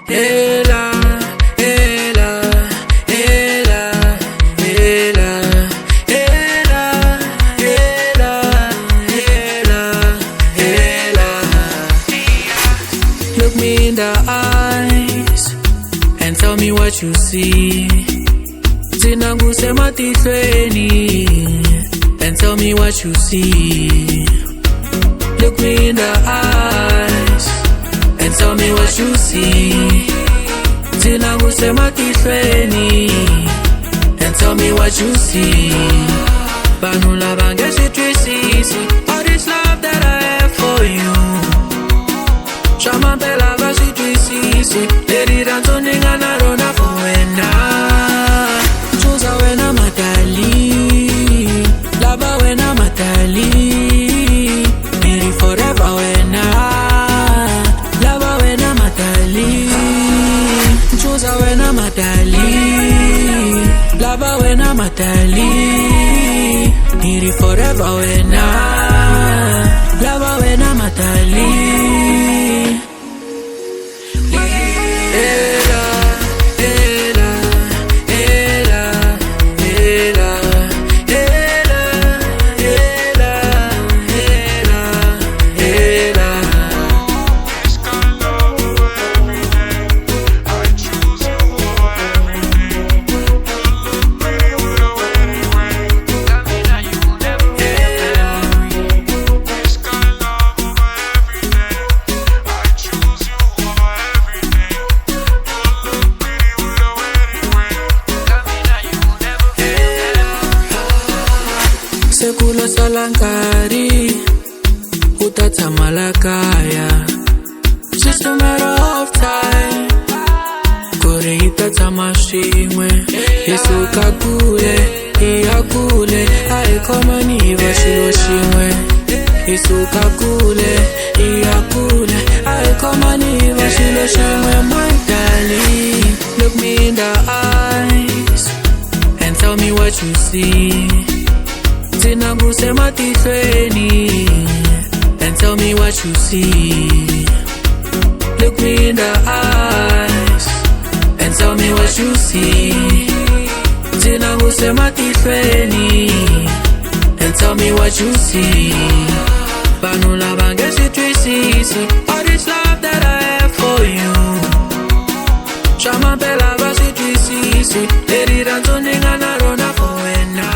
Ela, ela, ela, ela, ela, ela, ela, ela. Look me in the eyes and tell me what you see. Zinanguse matihlweni and tell me what you see. Look me in the eyes and tell me what you see. Zinanguse matihlweni and tell me what you see. Banu lava ngesitwisisi all this love that I have for you. Shama mpela vasitwisisi lady ranzoninga narona for wena. Choose wena matali, lava wena matali. Miri forever wena, lava wena matali. Choose wena matali, lava wena matali. Miri forever wena, lava wena matali. Sekulo salankari utatha malakaya. Just a matter of time kore itatha mashimwe. Isuka kule iyakule ayikhomani vashilo shimwe. Isuka kule iyakule ayikhomani vashilo shimwe. My darling, look me in the eyes and tell me what you see. Zinanguse matihlweni and tell me what you see. Look me in the eyes and tell me what you see. Zinanguse matihlweni and tell me what you see. Banu lava ngesitwisisi all this love that I have for you. Shama mpela vasitwisisi lady ranzoninga narona for wena.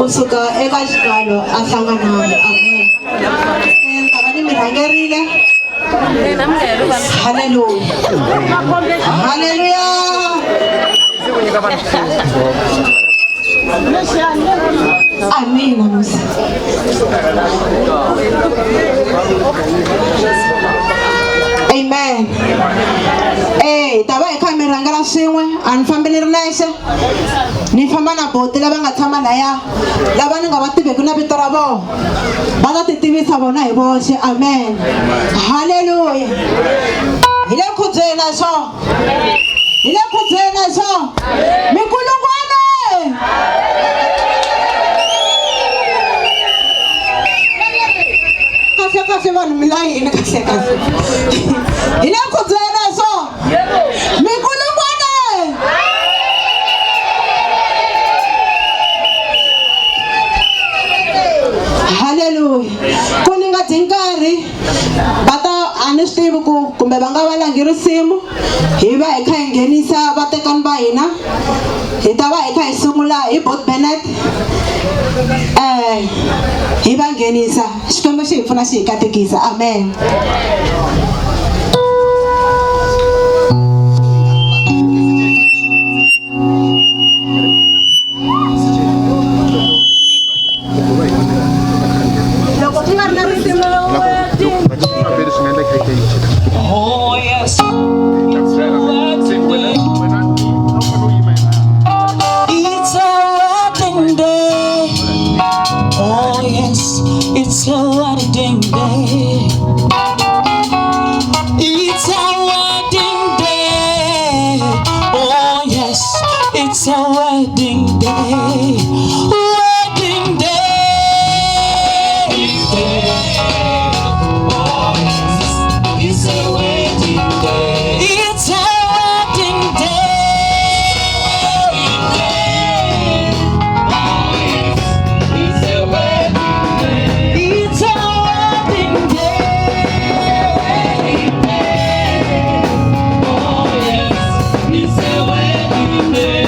kusuka eka xikalo a hlangana amen. Tavani mi rhangerile. Hallelujah. Hallelujah. Amen. Amen. Tava eka mi rhangela swin'we a ni fambi ni ri nexe ni famba na boti lava nga tshama laya lava ni nga va tiveki na vito ra vona va ta ti tivisa vona hi voxe. Amen. Hallelujah. Hi le khubyeni na swo, hi le khubyeni na swo mikulungwane. Kahle vanhu mi la yini kahle hi le khubyeni na swo mikulungwane. Hallelujah. Kuni nga dyi nkarhi va ta a ni swi tivi ku kumbe va nga va langi risimu hi va hi kha hi nghenisa vatekani va hina. Hi ta va hi kha hi sungula hi Both Bennett hi va nghenisa xikwembu xi hi pfuna xi hi katekisa. Amen. Oh yes. It's a wedding day. It's a wedding day. Oh yes, it's a wedding day. Wedding day. Oh yes, it's a wedding day. It's a wedding day. Oh yes, it's a wedding day. It's a wedding day. Oh yes, it's a wedding day.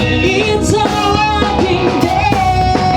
It's a wedding day.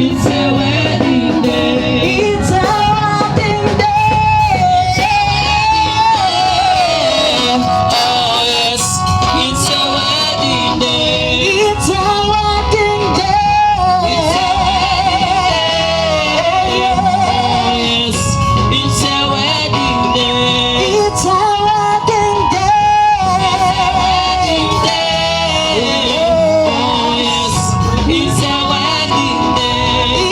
It's a wedding day. It's a wedding day. Oh yes, it's a wedding day. It's a wedding day. It's a wedding day. Oh yes, it's a wedding day. It's a wedding day. Oh yes, it's a wedding day.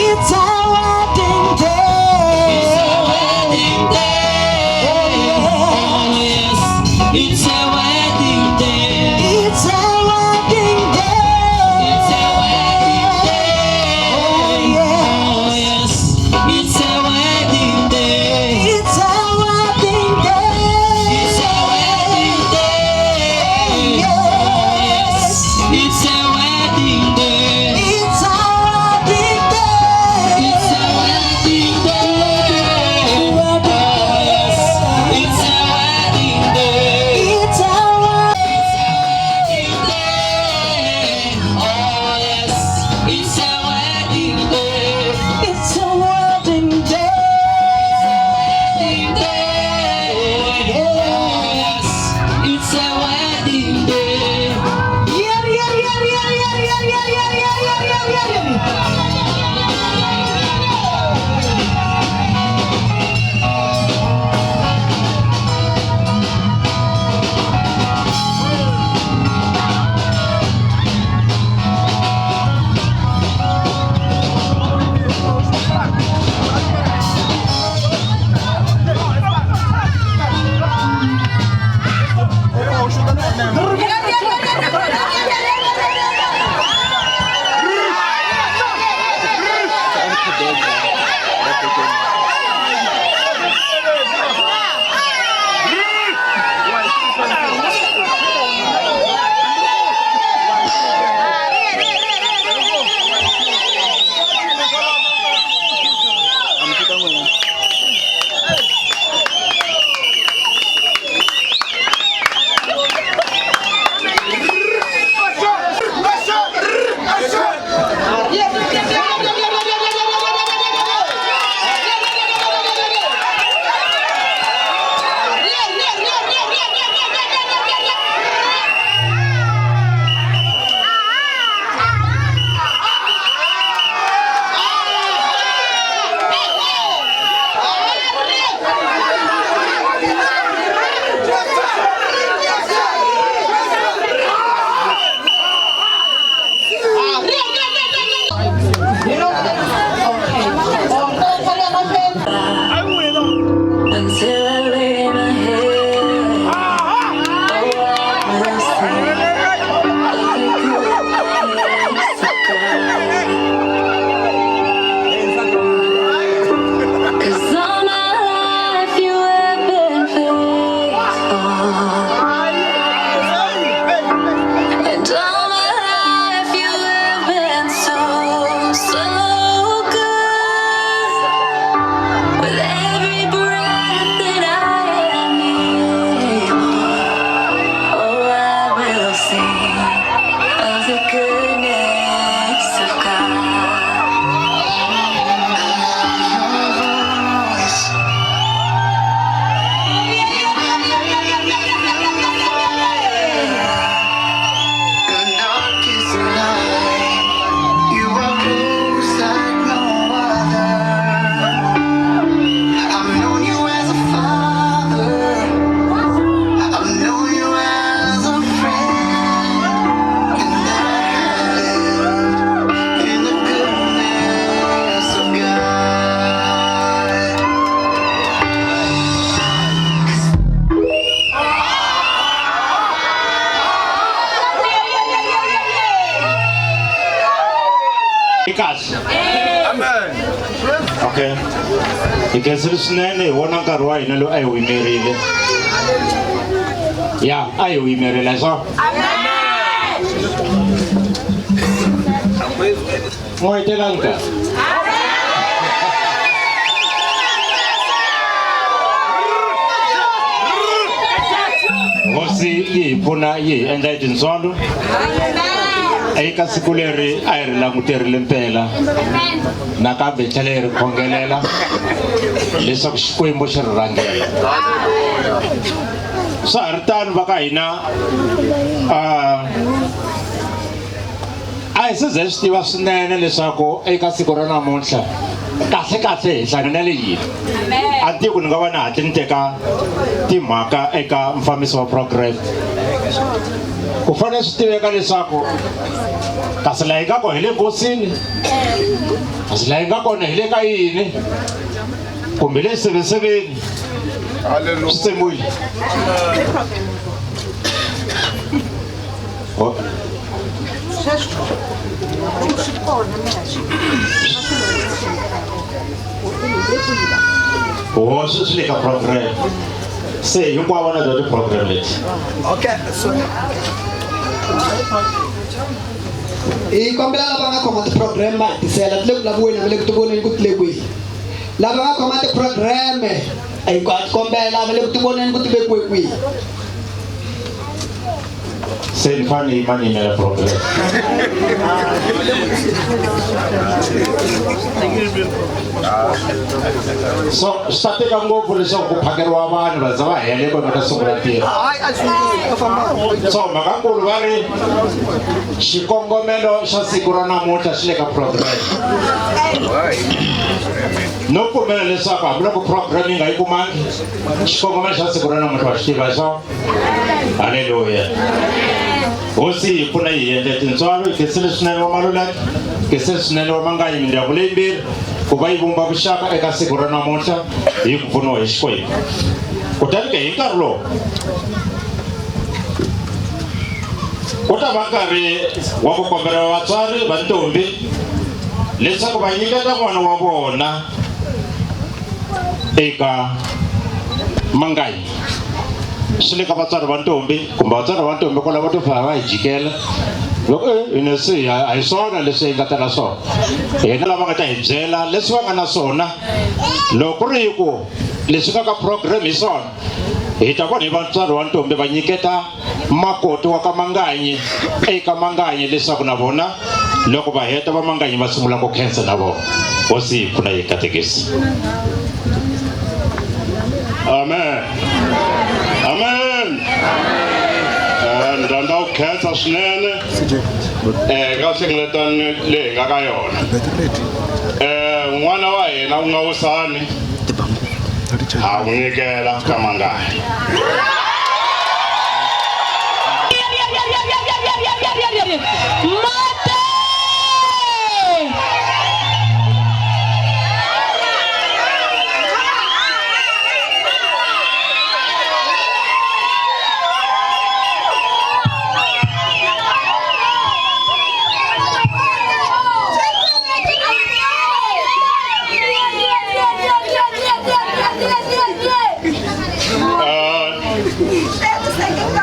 It's a wedding day. It's a wedding day. Oh yes, it's a wedding day. It's a wedding day. It's a wedding day. Oh yes, it's a wedding day. It's a wedding day. It's a wedding day. Oh yes, it's a wedding day. It's a wedding day. It's a wedding day. Oh yes, it's a wedding day. It's a It's a wedding day. It's a wedding day. Wedding day. Oh yes, it's a wedding day. Yeah, yeah, yeah, yeah, yeah, yeah, yeah, yeah, yeah, yeah, yeah, yeah. Until I lay my head, oh, what I say of the goodness of God. 'Cause all my life you have been faithful, and all my life you have been so, so good. With every breath that I am able, oh, I will sing of the goodness of God. The darkest night, you are close like no other. I've known you as a father, I've known you as a friend, and I have lived in the goodness of God. Kahle. Okay. Ikesiri swinene hi wona nkarhi wa hina lowu a hi wu yimerile. Ya, a hi wu yimerile so. N'wi nkarhi. Hosi yi hi pfuna yi hi endla hi tintswalo. eka siku leri a hi ri languterile mpela nakambe hi tlhela hi ri khongelela leswaku Xikwembu xi ri rhangela. Swa ha ri tano va ka hina a hi se ze swi tiva swinene leswaku eka siku ra namuntlha kahle hi hlanganele yini. A tiku ni nga va na hatli ni teka timhaka eka mufambisi wa program. Ku fanele swi tiveka leswaku kasi laha hi nga kona hi le nkosini, kasi laha hi nga kona hi le ka yini kumbe le xiseveseveni swi tsemile. Hoxa swi le ka program se hinkwavo na doti program leti. Okay, so i kombela lava nga khoma ti-program va tisela ti le ku laviweni va le ku ti voneni ku ti le kwihi. Lava nga khoma ti-program hi kombela va le ku ti voneni ku ti vekiwe kwihi. Se ni fane hi manimela program. So swi ta teka ngopfu leswaku ku phakeriwa vanhu va za va hele va nga ta sungula ntirho. So mhakankulu va ri xikongomelo xa siku ra namuntlha xi le ka program. No pfumela leswaku hambiloko program yi nga yi kumangi xikongomelo xa siku ra namuntlha wa xi tiva xo. Haleluya. Hosi hi pfuna hi endla tintswalo hi kensile swinene wa Maluleke, kensile swinene wa Manganyi mindyangu leyimbirhi ku va yi vumba vuxaka eka siku ra namuntlha hi ku pfuniwa hi Xikwembu. Kutani ke hi nkarhi lowu ku ta va nkarhi wa ku kombela vatswari va ntombi leswaku va nyiketa n'wana wa vona eka Manganyi. Swi le ka vatswari va ntombi kumbe vatswari va ntombi ku lava to fika va hi jikela loko hina se a hi swona leswi hi nga ta na swona. Hina lava nga ta hi byela leswi va nga na swona loko ku ri hi ku leswi nga ka program hi swona hi ta vona hi vatswari va ntombi va nyiketa makoti wa ka Manganyi eka Manganyi leswaku na vona loko va heta va Manganyi va sungula ku khensa na vona. Hosi hi pfuna hi katekisi. Amen. Amen. Ndanda ukhetha swinene ka nhlengeletano leyi nga ka yona. N'wana wa hina u nga Wusani ha n'wi nyikela ka Manganyi.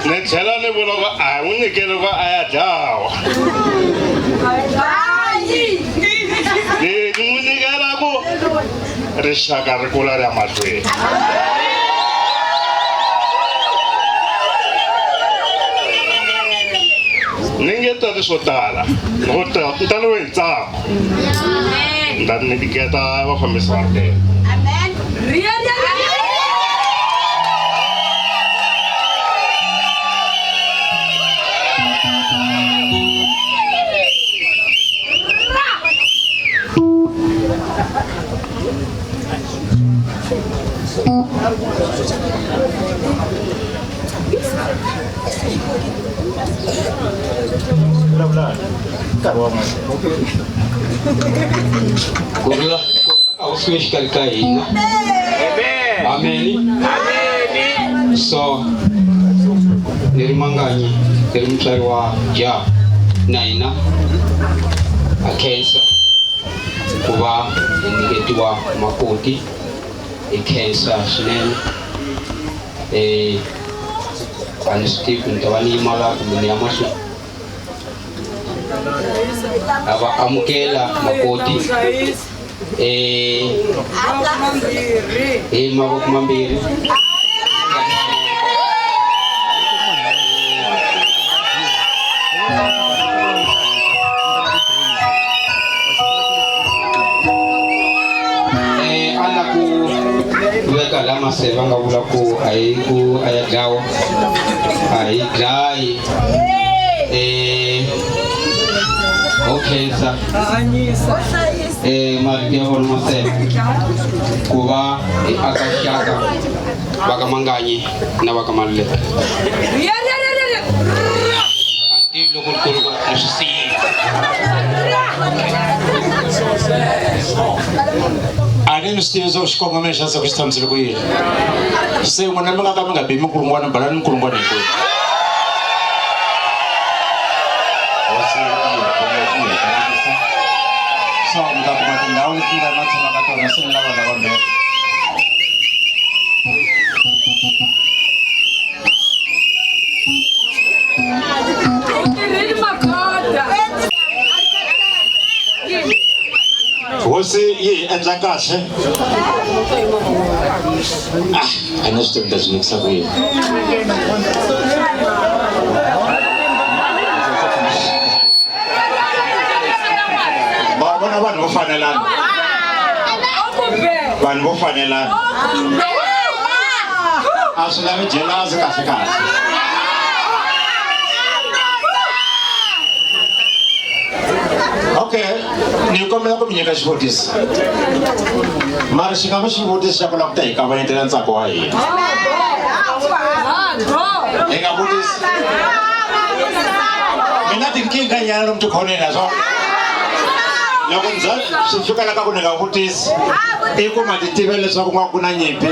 Nechela ni vula ku a n'wi nyikele ku a ya dlawa. Ni n'wi nyikela ku rixaka ri kula ri ya mahlweni. Ni nge tati swo tala loko ni taniwe hi ntsako ni ta nyiketa vafambisi va ntelo. Kurla auswish kalkaina. Amen. Amen. So nirimanganyi nirimtswari wa ja naina akhensa kuva nyiketiwa makoti ikhensa swinene ani swi tivi ku ni ta va ni yimala kumbe ni ya mahlweni ava amukela makoti mavoko mambirhi ku veka la maseve nga vula ku a ya dlawa a hi dlayi okay sir marito ya vona maseve ku va hi aka xaka va ka Manganyi na va ka Maluleke anti loko ku leswi ani ni swi tivi swa xikongomelo xa se ku xi tshamisile ku yini se n'wina mi nga ka mi nga bimi nkulungwana balani nkulungwana hinkwenu so mi ta kuma tindhawu leti nga na tshama ka tona se ni lava lavambele hosi yi endla kahle a ni swi tivi ta swi mikisa ku yini va vona vanhu vo fanelana vanhu vo fanelana a swi lavi jelasi kahle kahle okay ni kombela ku mi nyika xivutiso mara xi nga va xivutiso xa ku lava ku ta hi kavanyetela ntsako wa hina hi nga vutisi mina tinkingha nyana lomu tikhoneni naswo loko swi fikela ka ku ni nga vutisi i ku ma ti tive leswaku n'wa ku na nyimpi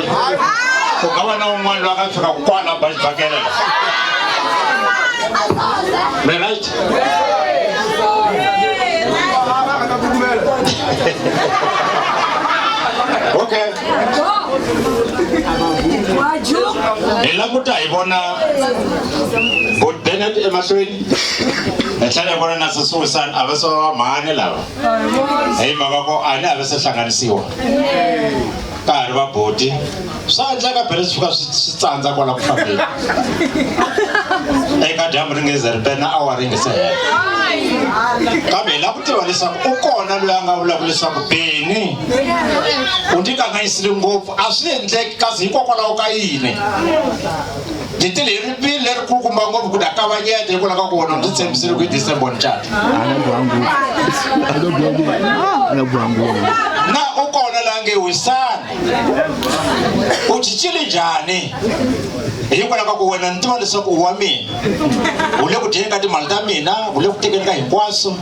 ku nga va na un'wana loyi a nga fika ku kwala baxibakele me right okay hi languta hi vona good Bennett emahlweni hi tlhela hi vona na Susan a va so mhani lava hi mhaka ko a ni a va se hlanganisiwa ka ha ri va bodi swa endleka bele swi fika swi tsandza kwala ku fambeni eka dyambu ri nge ze ri pena awara yi nge se hela kambe hi lava ku tiva leswaku u kona loyi a nga vulaka leswaku Beni u ndzi kanganyisile ngopfu a swi endleki kasi hikokwalaho ka yini diti leri ri leri kulukumba ngopfu ku ta kavanyeta hikwalaho ka ku vona ndzi tshembisile ku hi December ncati na u kona laha nge wisana u cincile njhani hikwalaho ka ku wena ni tiva leswaku u wa mina u le ku dyeni ka timali ta mina u le ku tekeni ka hinkwaswo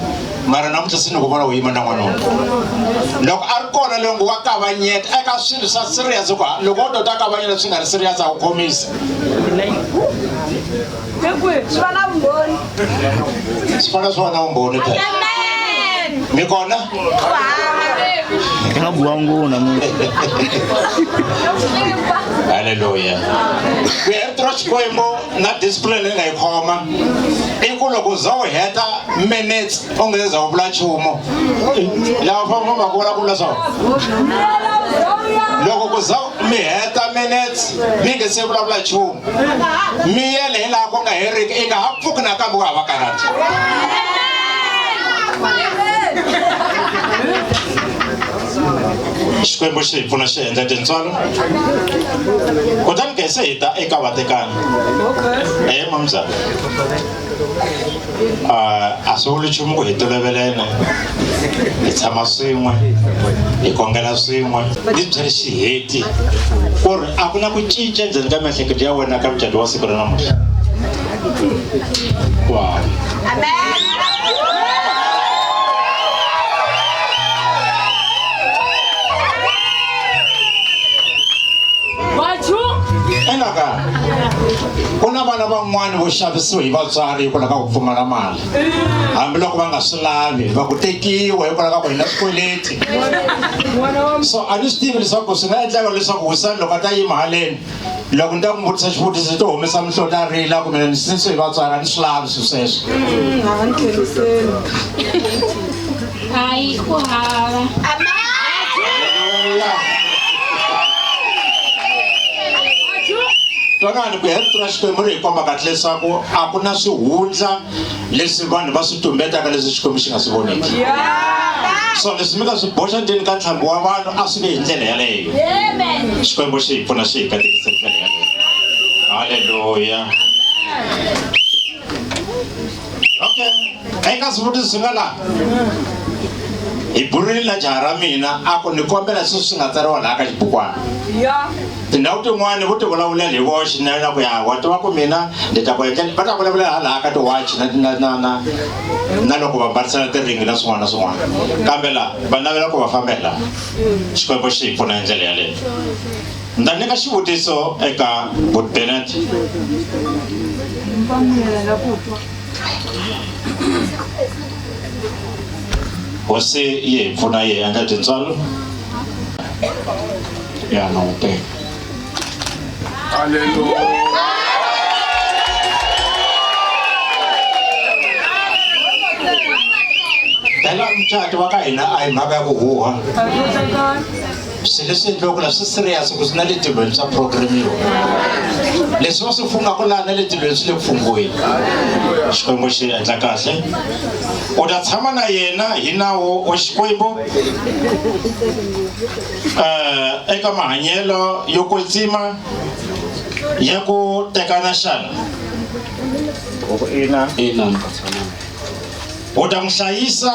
mara namuntlha se ni ku vona u yima na n'wanuna loko a ri kona leyi ngu wa kavanyeta eka swilo swa serious ku loko u tota kavanyeta swi nga ri serious a ku khomisa swi fana swi va na vumbhoni phela mi kona nga bua ngona mo haleluya ku hetira xikwembu na discipline leyi nga yi khoma i ku loko za u heta minutes u nge za u vula nchumu lava famba va vula ku leswaku loko ku za mi heta minutes mi nge se vulavula nchumu mi yele hi laha ku nga heriki i nga ha pfuki nakambe ku hava karati xikwembu xi hi pfuna xi endla tintswalo kutani ke se hi ta eka vatekani mamuzaka a swi vuli nchumu ku hi tolovelene hi tshama swin'we hi kongela swin'we ni byeli xiheti ku ri a ku na ku cinca endzeni ka miehleketo ya wena ka mucato wa siku ra namuntlha wow enaka ku na vana van'wani vo xavisiwa hi vatswari hikwalaho ka ku pfumala mali hambiloko va nga swi lavi va ku tekiwa hikwalaho ka ku hi na swikweleti so a ni swi tivi leswaku swi nga endleka leswaku wisani loko a ta yima haleni loko ni ta ku vutisa xivutiso to humesa mihloti a rila kumbe ni sinisiwe hi vatswari a ni swi lavi swi sweswo hayi ku hava twanani ku heritra Xikwembu ri komba kahle leswaku a ku na swihundla leswi vanhu va swi tumbetaka leswi Xikwembu xi nga swi voneki. So leswi mi nga swi boxa ndzeni ka ntlambi wa vanhu a swi ve hi ndlela yaleyo. Xikwembu xi hi pfuna xi hi katekisa hi ndlela yaleyo. Haleluya. Okay, eka swivutiso swi nga laha hi burile na jaha ra mina a ku ni kombela swi nga tsariwa laha ka xibukwana. Tindhawu tin'wani vo ti vulavula hi voxe na ku ya wa tiva ku mina ni ta ku endlela va ta vulavula laha ka ti-watch na loko va mbarisana tiringi na swin'wana na swin'wana, kambe laha va navela ku va fambela. Xikwembu xi hi pfuna hi ndlela yaleyo. Ni ta nyika xivutiso eka Buti Bennett. Hosi yi hi pfuna yi endla tintswalo ya nawuteka. Tela mucato wa ka hina a hi mhaka ya ku huha. Swi leswi endliwaka la swi serious ku swi na le tilweni swa programiwa. Leswi va swi fungaka laha na le tilweni swi le ku fungiweni. Xikwembu xi endla kahle. U ta tshama na yena hi nawu wa Xikwembu eka mahanyelo yo kwetsima ya ku tekana xana. Ina. U ta n'wi hlayisa,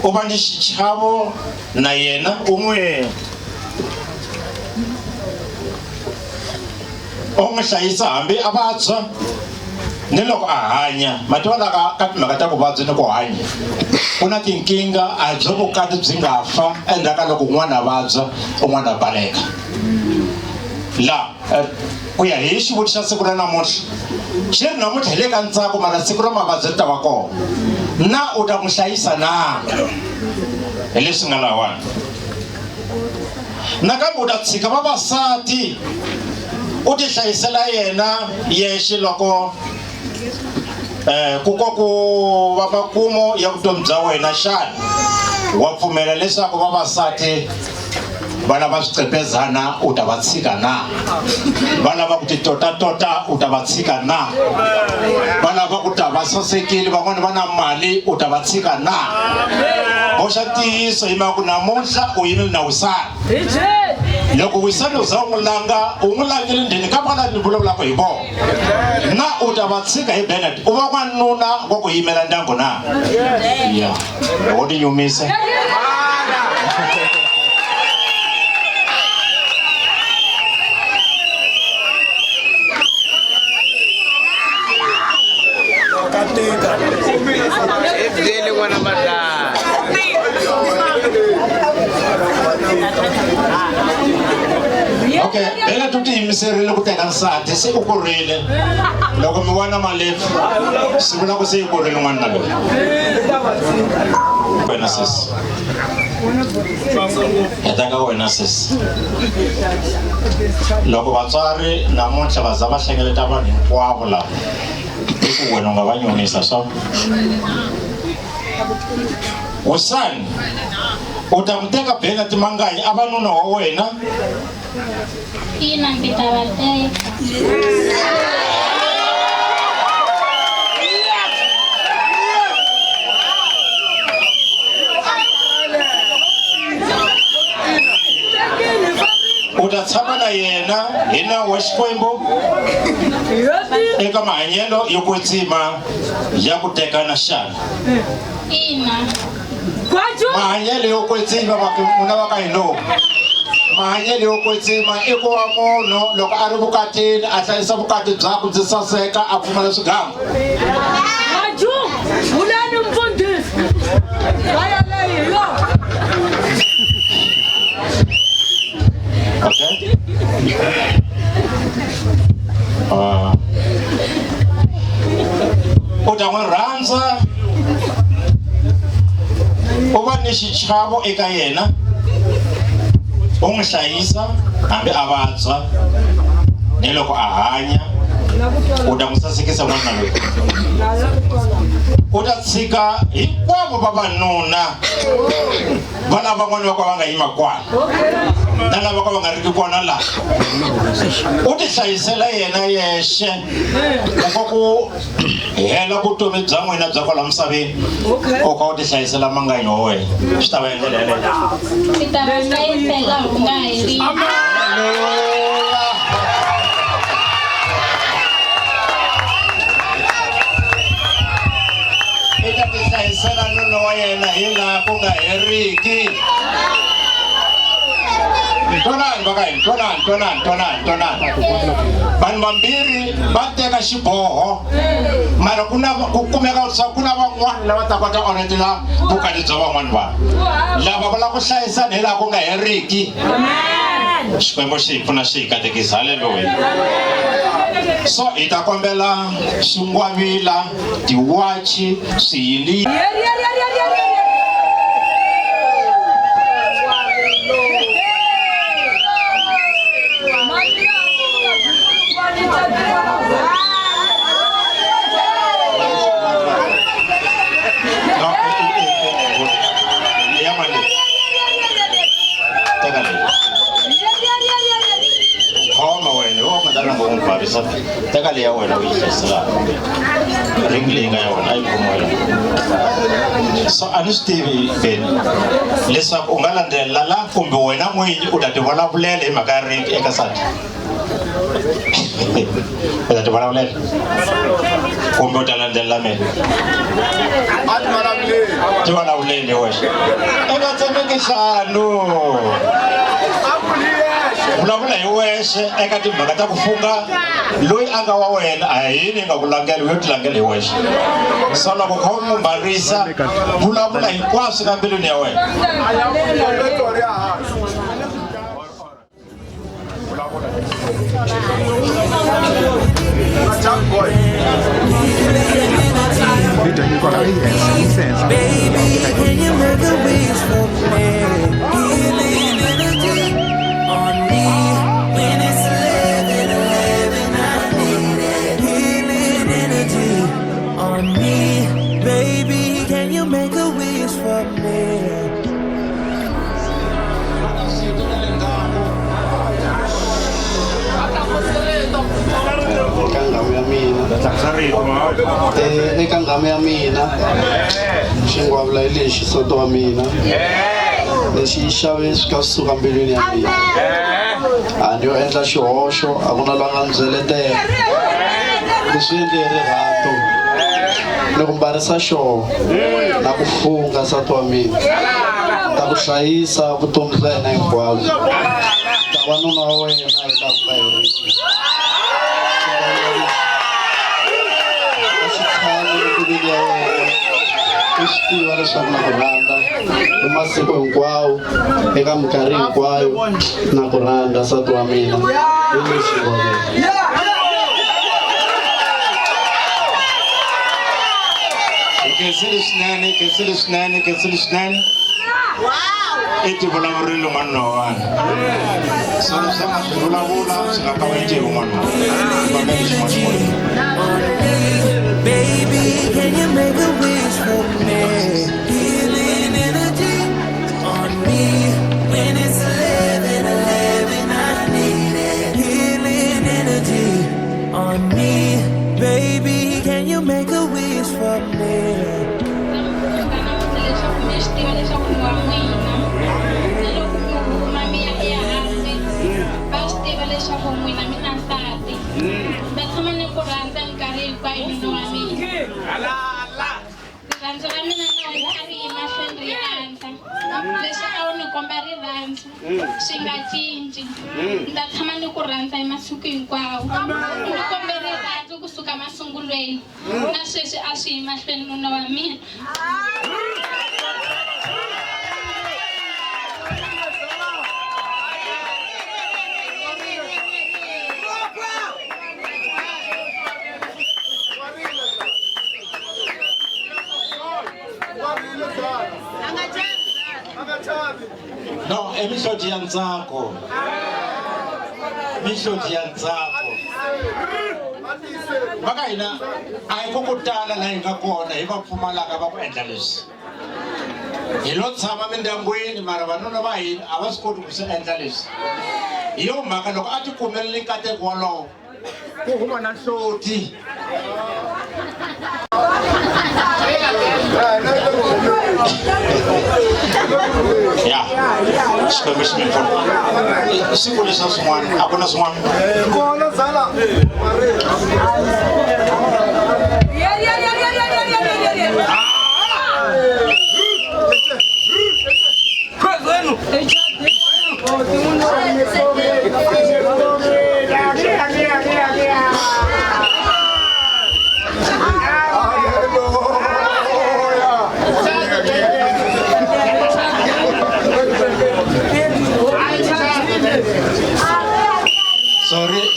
u va ni xichavo na yena, u n'wi hlayisa hambi a vabya ni loko a hanya. Mativa laha ka timhaka ta ku vabya ni ku hanya ku na tinkingha, a byo vukati byi nga fa endzhaku ka loko un'wana a vabya un'wana a baleka. Laha ku ya hi xivutiso xa siku ra namuntlha xi ri namuntlha hi le ka ntsako mara siku ra mavabyi ri ta va kona. Na u ta n'wi hlayisa na hi leswi nga lawani. Nakambe u ta tshika vavasati u ti hlayisela yena yexe loko ku va makumu ya vutomi bya wena. Xana wa pfumela leswaku vavasati va lava swiqepezana u ta va tshika na? Va lava ku ti tota u ta va tshika na? Va lava ku ta va sasekile van'wana va na mali u ta va tshika na? Boxa ntiyiso hi mhaka ku namuntlha u yimile na wisani. Loko wisani u za u n'wi langile ndzeni ka vana ni vulavulaka hi vona, na u ta va tshika hi Bennett u va n'wanuna wa ku yimela ndyangu na? Ya wo ti nyumisa. Okay, ela tuti yimiserile ku teka nsati se u kurile. Loko mi vona malefu swi vula ku se i kurile n'wana loyi. Wena sis. Heta ka wena sis. Loko vatswari namuntlha va za va hlengeleta vanhu hinkwavo lava i ku wena u nga va nyumisa swa. Wusani u ta n'wi teka Bennett Manganyi a va nuna wa wena? Ina, ndzi ta va teka. U ta tshama na yena hi nawu wa Xikwembu eka mahanyelo yo kwetsima ya ku tekana xana? Ina. Mahanyelo yo kwetsima muna va ka hina. Mahanyelo yo kwetsima i ku va munhu loko a ri vukatini a hlayisa vukati byakwe byi saseka a pfumala swigangu. Okay. U ta n'wi rhandza, u va ni xichavo eka yena, u n'wi hlayisa hambi a vabya ni loko a hanya, u ta n'wi sasekisa n'wanuna loyi u ta tshika hinkwavo vavanuna va lava van'wana va ka va nga yima kwana na lava ka va nga riki kona laha u ti hlayisela yena yexe loko ku hela vutomi bya n'wina bya kwala misaveni u kha u ti hlayisela manganyi wa wena swi ta va endlela yeleyo Swi ta va hlayisela u nga heriki. ita ti hlayisela nuna wa yena hi laha ku nga heriki. Tonani va ka hina, tonani. Vanhu vambirhi va teka xiboho mara ku kumeka ku na van'wana lava ta kota onhetela vukati bya van'wana vanhu lava va lava ku hlayisana hi laha ku nga heriki. Xikwembu xi hi pfuna xi hi katekisa. Haleluya. So hi ta kombela swingwavila, tiwachi, swiyili. Teka leya wena u yi hlayisela ring leyi nga ya wena a yi khomiwa. So a ni swi tivi Beni leswaku u nga landzelela la kumbe wena n'winyi u ta ti vulavulela hi mhaka ya ring eka nsati. U ta ti vulavulela kumbe u ta landzelela mina. Ti vulavuleli wexe i nga tsemeki nhlanu. Vulavula hi wexe eka timhaka ta ku funga loyi a nga wa wena a hi yini nga ku langela yo ti langela hi wexe. So loko kha u n'wi mbarisa vulavula hinkwaswo ka mbilwini ya wena. Baby, can you make a wish for me? Healing energy on me. When it's 11:11, I need it. Healing energy on me. Baby, can you make a wish for me? Eka nghamu ya mina xingwavila hi lexi soto wa mina lexi yi xave swi ka suka mbilwini ya mina a ni yo endla xihoxo a ku na loyi a nga ni byeletela leswi endle hi rirhandzu ni ku mbarisa xoho na ku funga nsati wa mina ta ku hlayisa vutomi bya hina hinkwabyo ta va nuna wa wena hi laha ku nga heriki. I swi tiva leswaku na ku rhandza hi masiku hinkwawo eka minkarhi hinkwayo na ku rhandza nsati wa mina hi leswi Kensile swinene. I ti vulavurile n'wana wa wani. So leswi nga swi vulavula swi nga kavanyeti hi wun'wana. Baby, can you make a wish for me? Healing energy on me. When it's 11:11, I need it. Healing energy on me. Baby, can you make a wish for me? Swi nga cinci ni ta tshama ni ku rhandza hi masiku hinkwawo ni kombela rirhandzu kusuka masungulweni na sweswi a swi yi mahlweni nuna wa mina. No, mihloti ya ntsako. va ka hina a hi ku tala la hi nga kona hi va pfumalaka va ku endla leswi hi lo tshama mindyangwini mara vanuna va hina a va swi koti ku swi endla leswi hi yo mhaka loko a ti kumelele nkateko wolowo ku huma na nhloti ya xikwembu xi mi pfuna siku leswa swin'wana a ku na swin'wana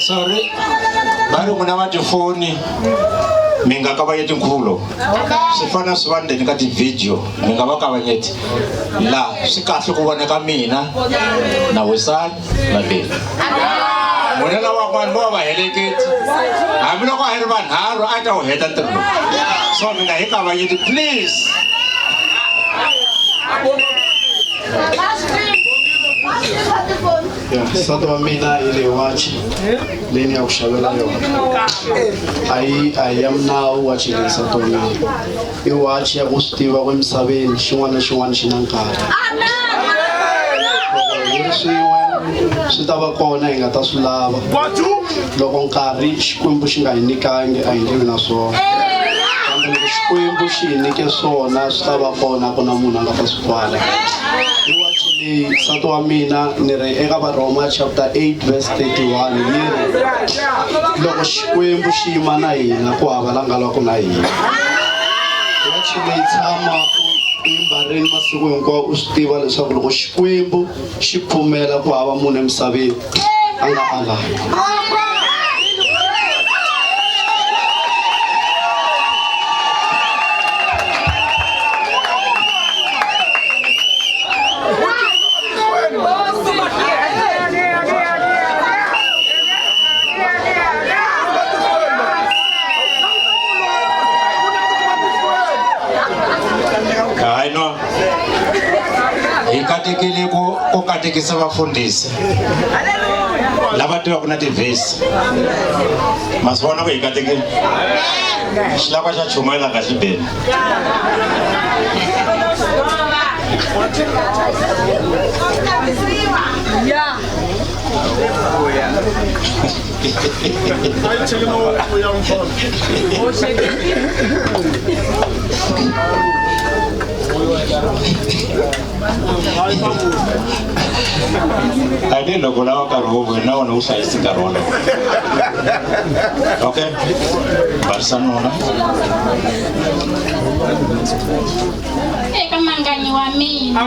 sorry bari muna va tifoni mi nga kavanyeti nkhulo swi fana swi va ndzeni ka ti-video mi nga va kavanyeti la swi kahle ku voneka mina na wisani na beni muna na van'wani vo va heleketi hambiloko a hi ri vanharhu a ta wu heta ntirho lowu so mi nga hi kavanyeti please nsati wa mina hi leyi wachi leyi ni ya ku xavela yona a hi ya minawu wachi leyi nsati wa mina i wachi ya ku swi tiva ku emisaveni xin'wana na xin'wana xi na nkarhi swin'we swi ta va kona hi nga ta swi lava loko nkarhi xikwembu xi nga hi nikangi a hi nge vi na swona kambe loko xikwembu xi hi nike swona swi ta va kona ku na munhu a nga ta swi pfala nsati wa mina ni ri eka Varoma chapter 8 verse 31 yi ri loko xikwembu xi yima na hina ku hava la nga lwaka na hina wachi leyi tshama embareni masiku hinkwawo u swi tiva leswaku loko xikwembu xi pfumela ku hava munhu emisaveni a nga alanga katekile ku katekisa vafundhisi lava tivaka na tivhesi ma swi vona ku hi katekile xilakwa xa chumela ka xibeni Ade loko lava nkarhi wo vona na wona wu hlayisi nkarhi wolowo okay barisana wona eka manganyi wa mina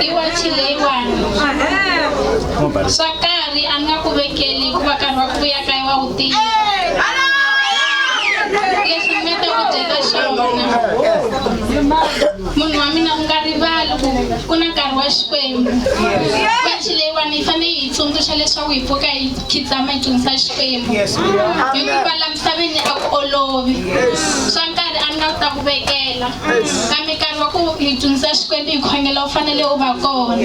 i wachi leyiwani swa karhi a nga ku vekeli ku va karhi wa ku vuya ka wa wu tiva leswi mi nga ta ku byela xona munhu wa mina u nga rivali ku na nkarhi wa xikwembu wachi leyiwani yi fanele hi tsundzuxa leswaku hi pfuka hi khidzama hi dyondzisa xikwembu hikuva la misaveni a ku olovi swa nkarhi a nga ta ku vekela kambe nkarhi wa ku hi dyondzisa xikwembu hi khongela u fanele u va kona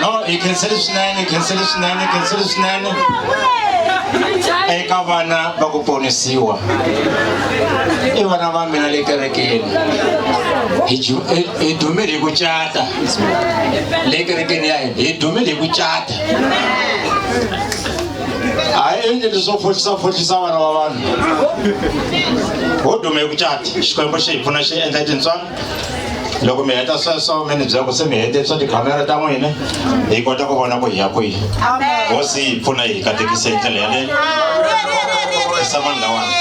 no hi khensele swinene eka vana va ku ponisiwa i vana va mina le kerekeni hi dumile hi ku cata le kerekeni ya hina hi dumile hi ku cata a hi endli leswo fohlisa vana va vanhu ho dume hi ku cata xikwembu xi hi pfuna xi endla tintswalo loko mi heta sweswo mi ni byela ku se mi hete swa tikhamera ta n'wina hi kota ku vona ku hi ya kwihi hosi hi pfuna hi katekisa hi ndlela yaleyo isa vanhu lawani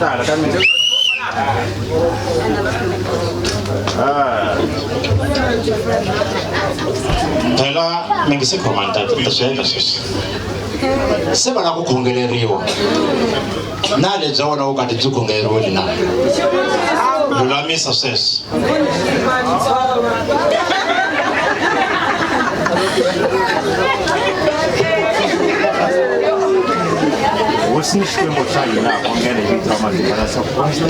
Sama phela mengisekhomanda ntaswendla sisi se va na ku khongeleriwa na le bya wona u ka byi khongeleriwile na lulamisa sweswo hosi ni xikwembu xa hina khongela hi vito ra matimba na swakudya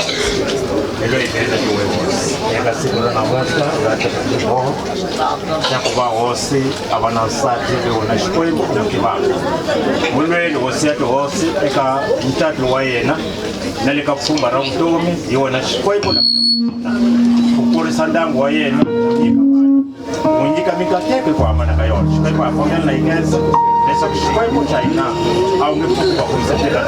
eka hi endla tiwebosi eka siku ra namuntlha ra xiboho xa ku va hosi a va na nsati loyi wona xikwembu u n'wi tivaka mulweli hosi ya tihosi eka mucato wa yena na le ka pfhumba ra vutomi hi wona xikwembu ku kurisa ndyangu wa yena n'wi nyika mikateko hi ku hambana ka yona xikwembu a khongela na hikensa leswaku xikwembu xa hina a wu nge pfuki va kumisetela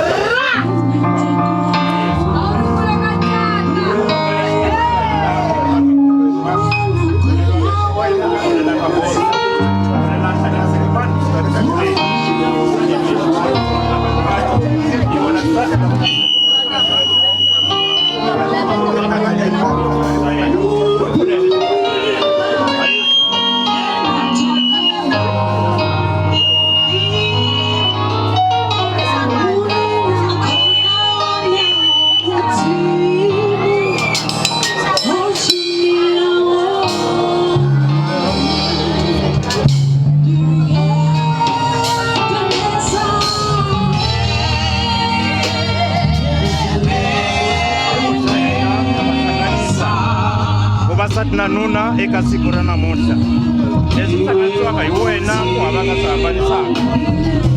na nuna eka siku ra namuntlha leswi hlanganisiwaka hi wena ku havaka swi hambanisaka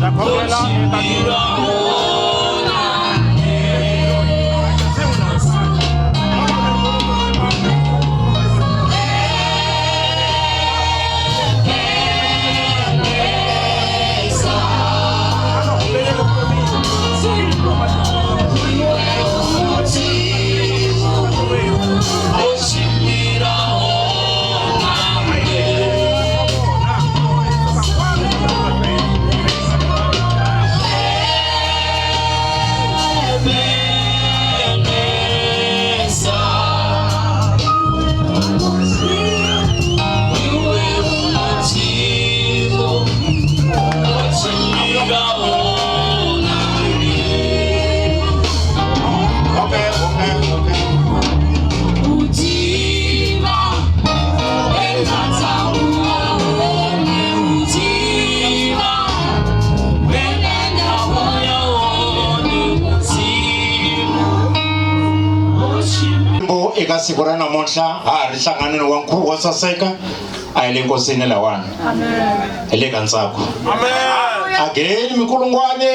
ta khongela eka eka siku ra namuntlha ha ha ri hlanganini wa nkhuvo wo saseka a hi le nkosini lawani hi le ka ntsako ageni mikulungwane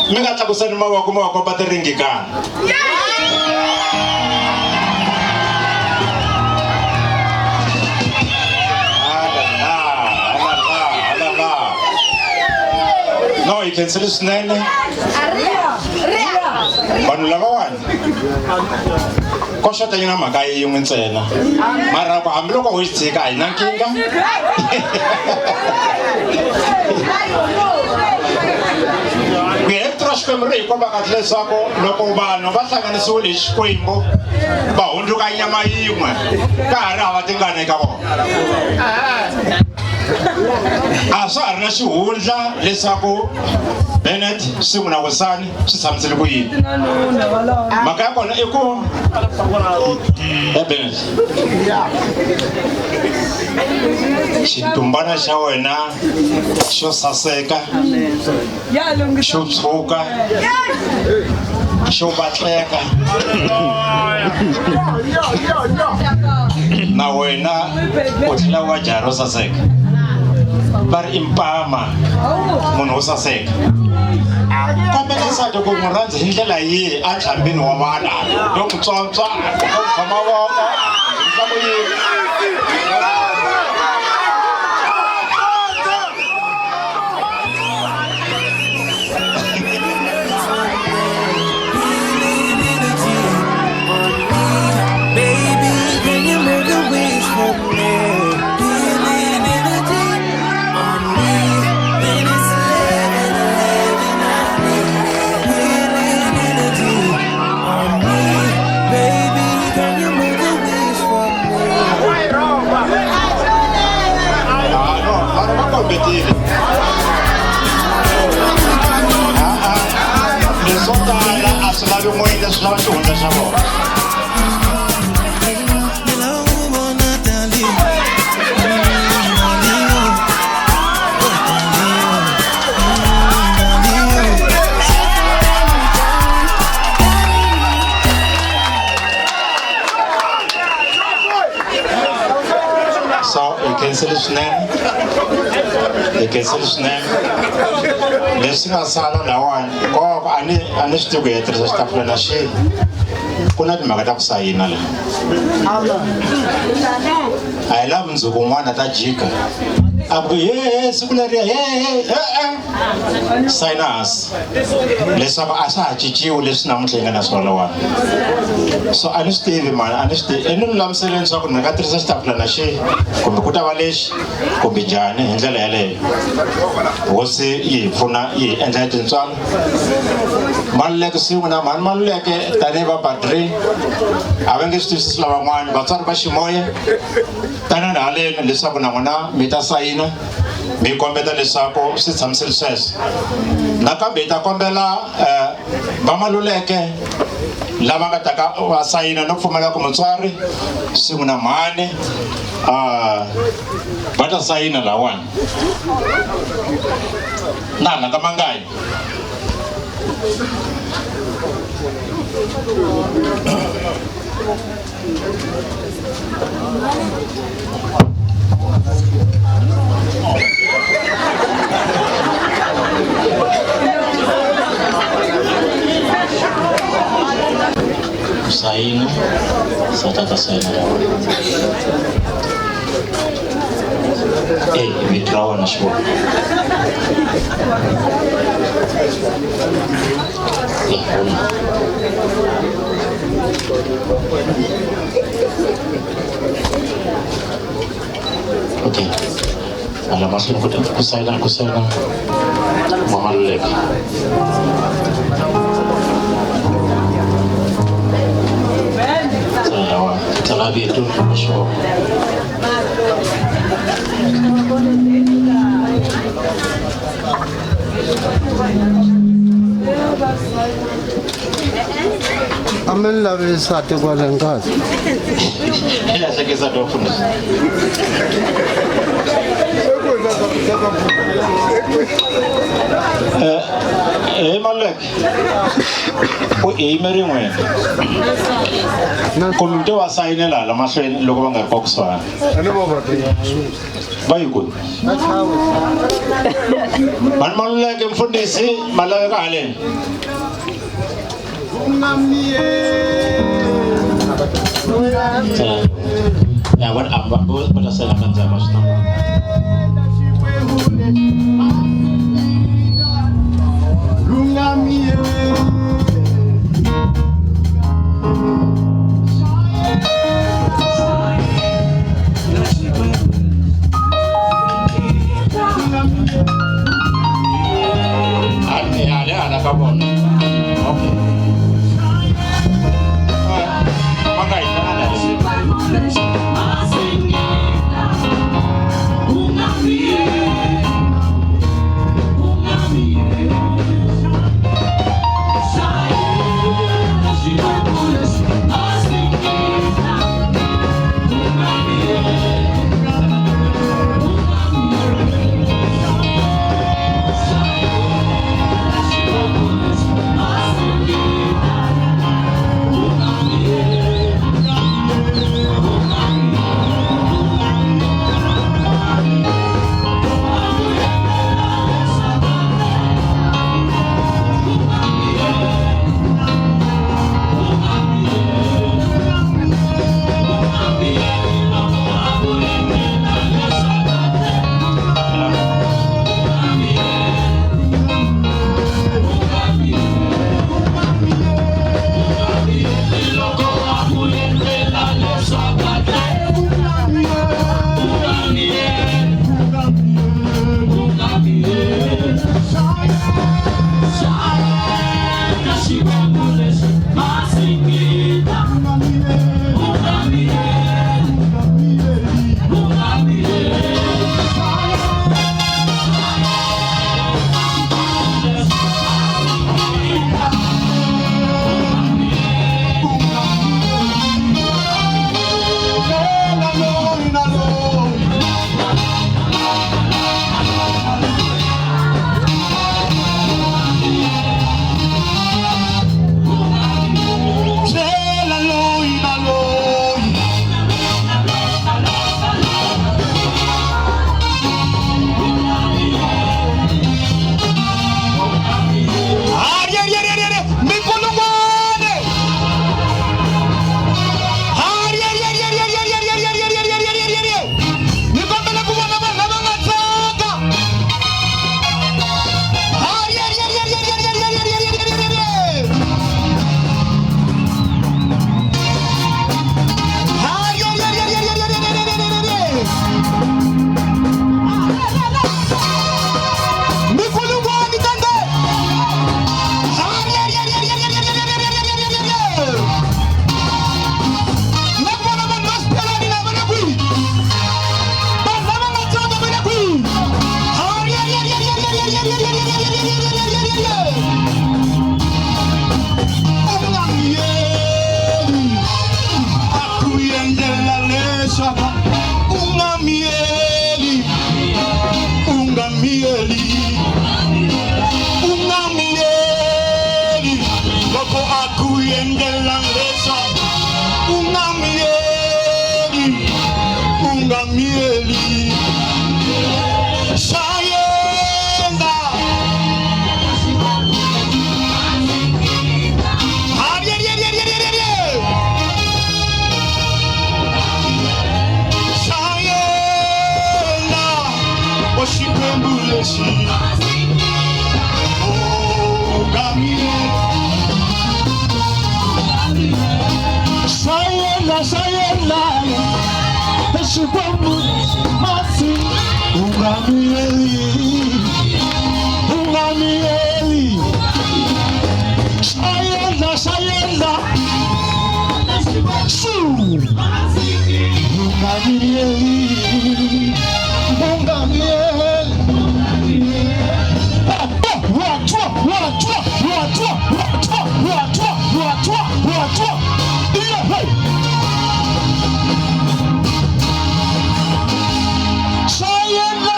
mi nga tlakuseni mavoko ma komba tiringikana no hi khensile swinene vanhu lavawani ko xota yi na mhaka yin'we ntsena mara ku hambiloko ho xi tshika a hi na nkingha ku ya vito ra xikwembu ri hi komba kahle leswaku loko vanhu va hlanganisiwile hi xikwembu va hundzuka nyama yin'we ka ha ri hava tingana eka vona a swa ha ri na xihundla leswaku Bennett swin'we na Wesani swi tshamisile ku yini mhaka ya kona i ku Bennett xitumbana xa wena xo saseka xo tshuka xo batleka na wena u tlhela wa jaha ro saseka va ri impama munhu wo saseka kambe nsati ku n'wi rhandzi hi ndlela yihi a ntlhambini wa vana yo n'wi tswatswa yo khoma voko hi ku yini leswi lava xihundla xa vona. So you can see his name. You can see his name. Leswi nga sala lawani ko ani swi tiku hetirisa xitafula na xi ku na timhaka ta ku sayina la a hi lavi mundzuku un'wana ta jika a ku siku leriya sayina hansi leswaku a swa ha cinciwi leswi namuntlha hi nga na swona lawani. So a ni swi tivi mani a ni swi tivi i ni lulamiseleni leswaku ni nga tirhisa xitafula na xi kumbe ku ta va lexi kumbe njhani hi ndlela yaleyo hosi yi hi pfuna yi hi endla tintswalo. Maluleke swin'we na mhani Maluleke tanihi va Badri a va nge swi twisisi lavan'wana vatswari va ximoya tanani haleni leswaku na n'wina mi ta sayina mi kombeta leswaku swi tshamisile sweswo nakambe hi ta kombela va Maluleke lava nga ta ka va sayina no pfumela ku mutswari swin'we na mhani va ta sayina lawani na hala ka Mangayi. Sayina, satata sayina lawani. Withdraw na siya. Okay. Alam mas ko kusailan Maluleke. Talabi itu masuk. Amen lawe sate kwa lengazi. Ila sekeza dofuna. Maluleke. Ko imeri n'we. Komite wa sayinela la mahlweni loko va nga ri ku swana. Va yi ku. Mani Maluleke mfundhisi malaveka haleni. Ya wan amba pada saya akan jawab setengah. Ada kabon. Oke. Mangayi mana ada? Ungamieli Sayenda Sayenda Oshipembuleshi Ungamieli Sayenda Sayenda Shikwamu masi ungamieli sayenda su ungamieli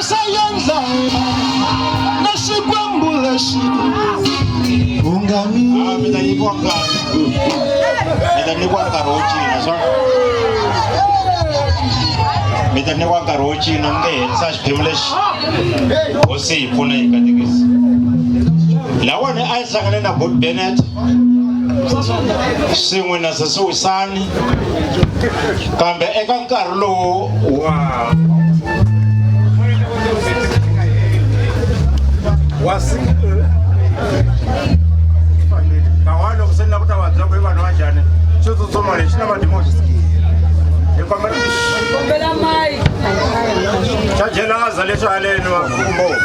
Sayenda nasikwambuleshi ungami Mitaniwa karochi nonge sash pimlesh osi puna ikatikis lawane aisangane na Bob Bennett singwe na sasu sani kambe ekankarlo wa wasi kawalo kusenda kutawadza kwa vanhu vajane chotsomale china madimoji Kombela mai. Chajelaza lecho aleni wa kumbo.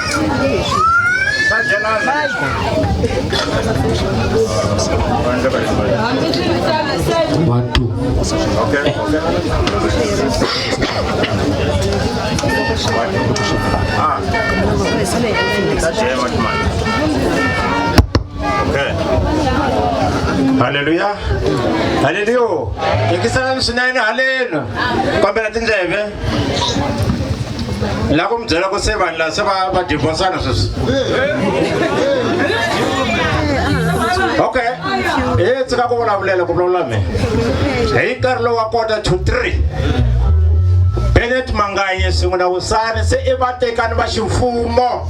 Chajelaza. Watu. Okay. Okay. Hallelujah. Hallelujah. Ikisana msinaina halena. Kwambela tinjebe. La kumdzela ku seven la seba ba divorceana sisi. Okay. Tsika ku vulavulela ku vulavulame. Hey Karlo wa quarter to 3. Bennett Manganye singuna usane se evatekani va ximfumo.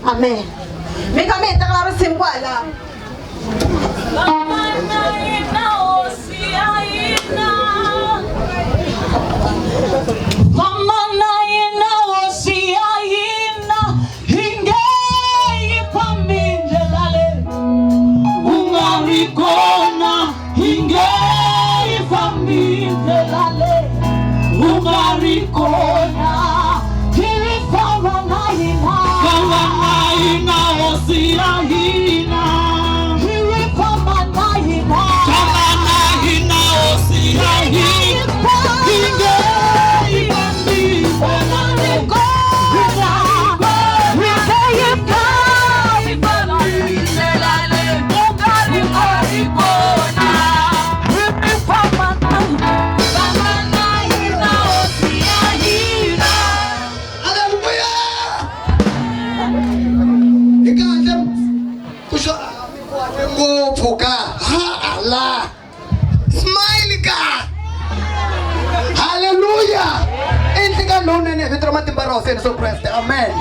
Amen. Mika meta klaro simkwala. Amen.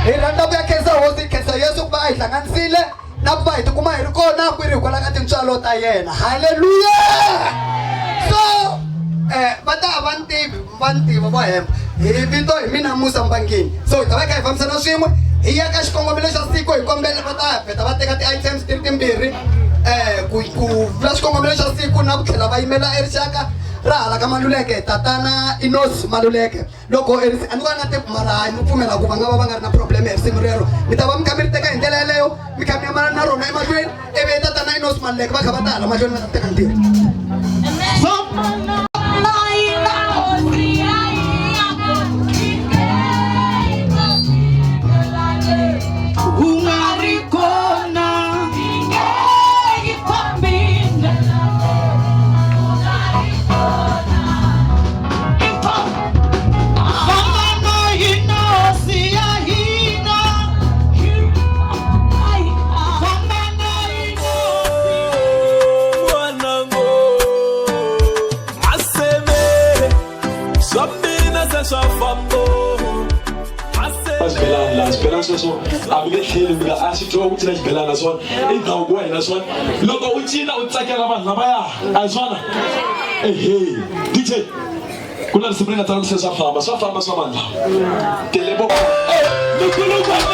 Iranda ku ya khensa hosi khensa Yesu ku va a hi hlanganisile na ku va hi tikuma hi ri kona kwiri hikwalaho ka tintswalo ta yena. Hallelujah. So va ta va ntivo vo hemba hi vito hi mina Musa Mbangini. So hi ta va kha hi fambisana swin'we hi ya ka xikongomelo xa siku hi kombela va ta vheta va teka ti-items timbirhi ku vula xikongomelo xa siku na ku tlhela va yimela erixaka ra hala ka Maluleke tatana Enos Maluleke. Loko a ni vona mara ni pfumela ku va nga nga ri na problem hi risimu rero mi ta va mi kha mi ri teka hi ndlela yeleyo mi kha mi yamana na rona emahlweni ivi tatana Enos Maluleke va kha va ta hala mahlweni va ta teka ntirho. So I'm going to tell you that as you talk to the Belana son, in the way, that's one. Look, Uchina, Utsakalaman, Namaya, as one. Hey, DJ. Kuna Sabrina Tances of Farmers, of Farmers Amanda. Telebo. Look at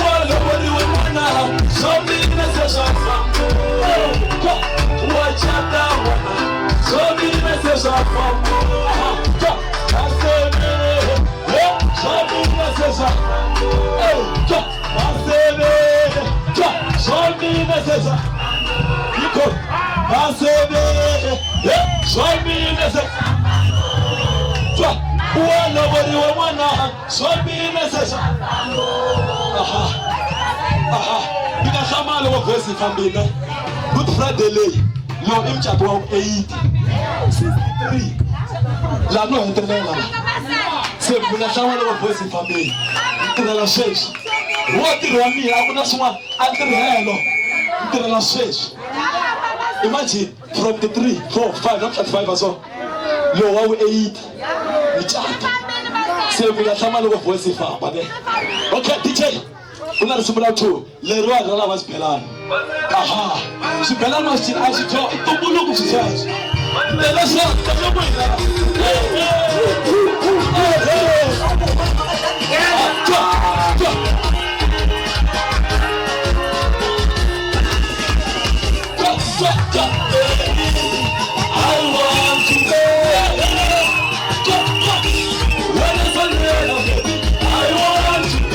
Whoa, Good Friday lay, lo imchat wa 83. La no entrenela. Se kuna shama lo voice family. Entrenela 6. What rami akuna suma entrenela. Entrenela 6. Imagine from the 3, 4, 5, not 5 also. Lo wa 8. Imchat. Se kuna shama lo voice family. Okay, DJ. Una resumela tu. Le roi de la vaspelane. Aha, se pela nós tirar esse tchau, então pulou com sucesso. Ela só, tá meu boi lá. I want to be. When it's a little baby, I want to be.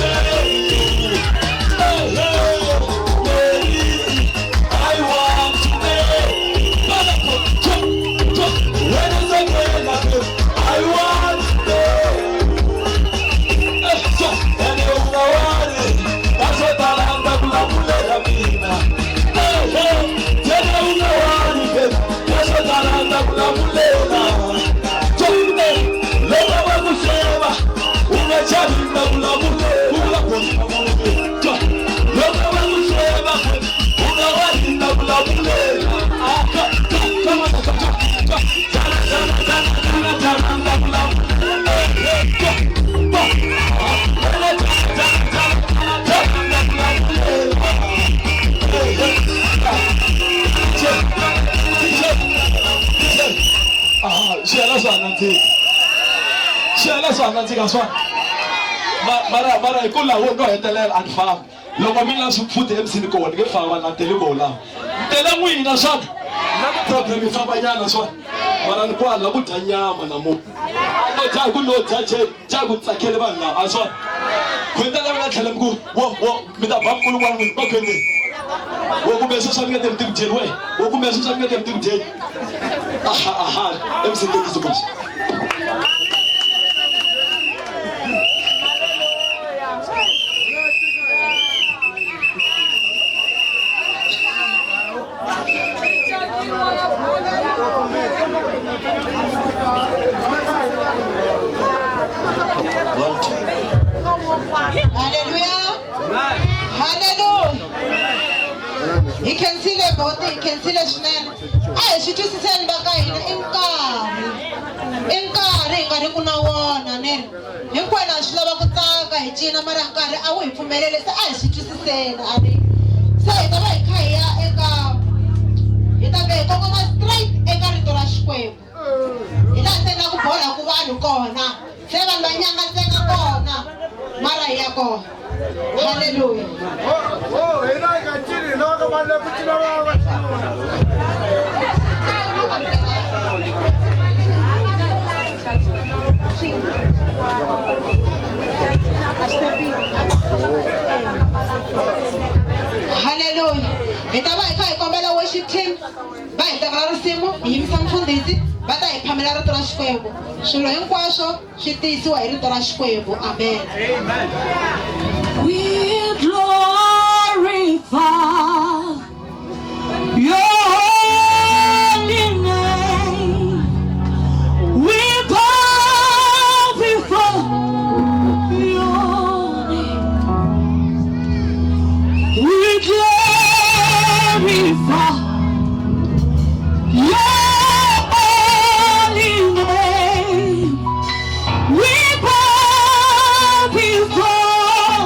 Mara ikola wo no etelela and farm. Loko mina sifuthe emsini ko ke fama na telebola. Tela mwina shaka. Na problem ifabanyana so. Mara nikwa la butanyama na mo. No cha ku no cha ku tsakele banga aso. Kwenda la mina thala mku wo mina bamkulu kwami bakhwene. Wo ku bese sami ngete mtibuthe we. Wo ku bese sami ngete mtibuthe. Aha emsini ngizobusha. Hallelujah. Hallelujah. You can see the body, you can see the smell. Ay, she just said baka inkari ngari kuna wona ne. Hinkwena shlaba ku tsaka hi cina mara nkarhi a wu hi pfumelele se a hi swi twisiseni ani. Se hi ta va hi kha hi ya eka hi ta ve kongoma straight eka rito ra Xikwembu. Hi ta se na ku bola ku vanhu kona. Se vanhu va nyangatseka kona. Mara hi ya kona. Hallelujah. Hallelujah. Ita va hi kha hi kombela worship team va hi tekela risimu hi yimisa mfundhisi va ta hi phamela rito ra Xikwembu. Swilo hinkwaswo swi tiyisiwa hi rito ra Xikwembu. Amen. We glorify your holy name. We bow before your name. We glorify your holy name. We bow before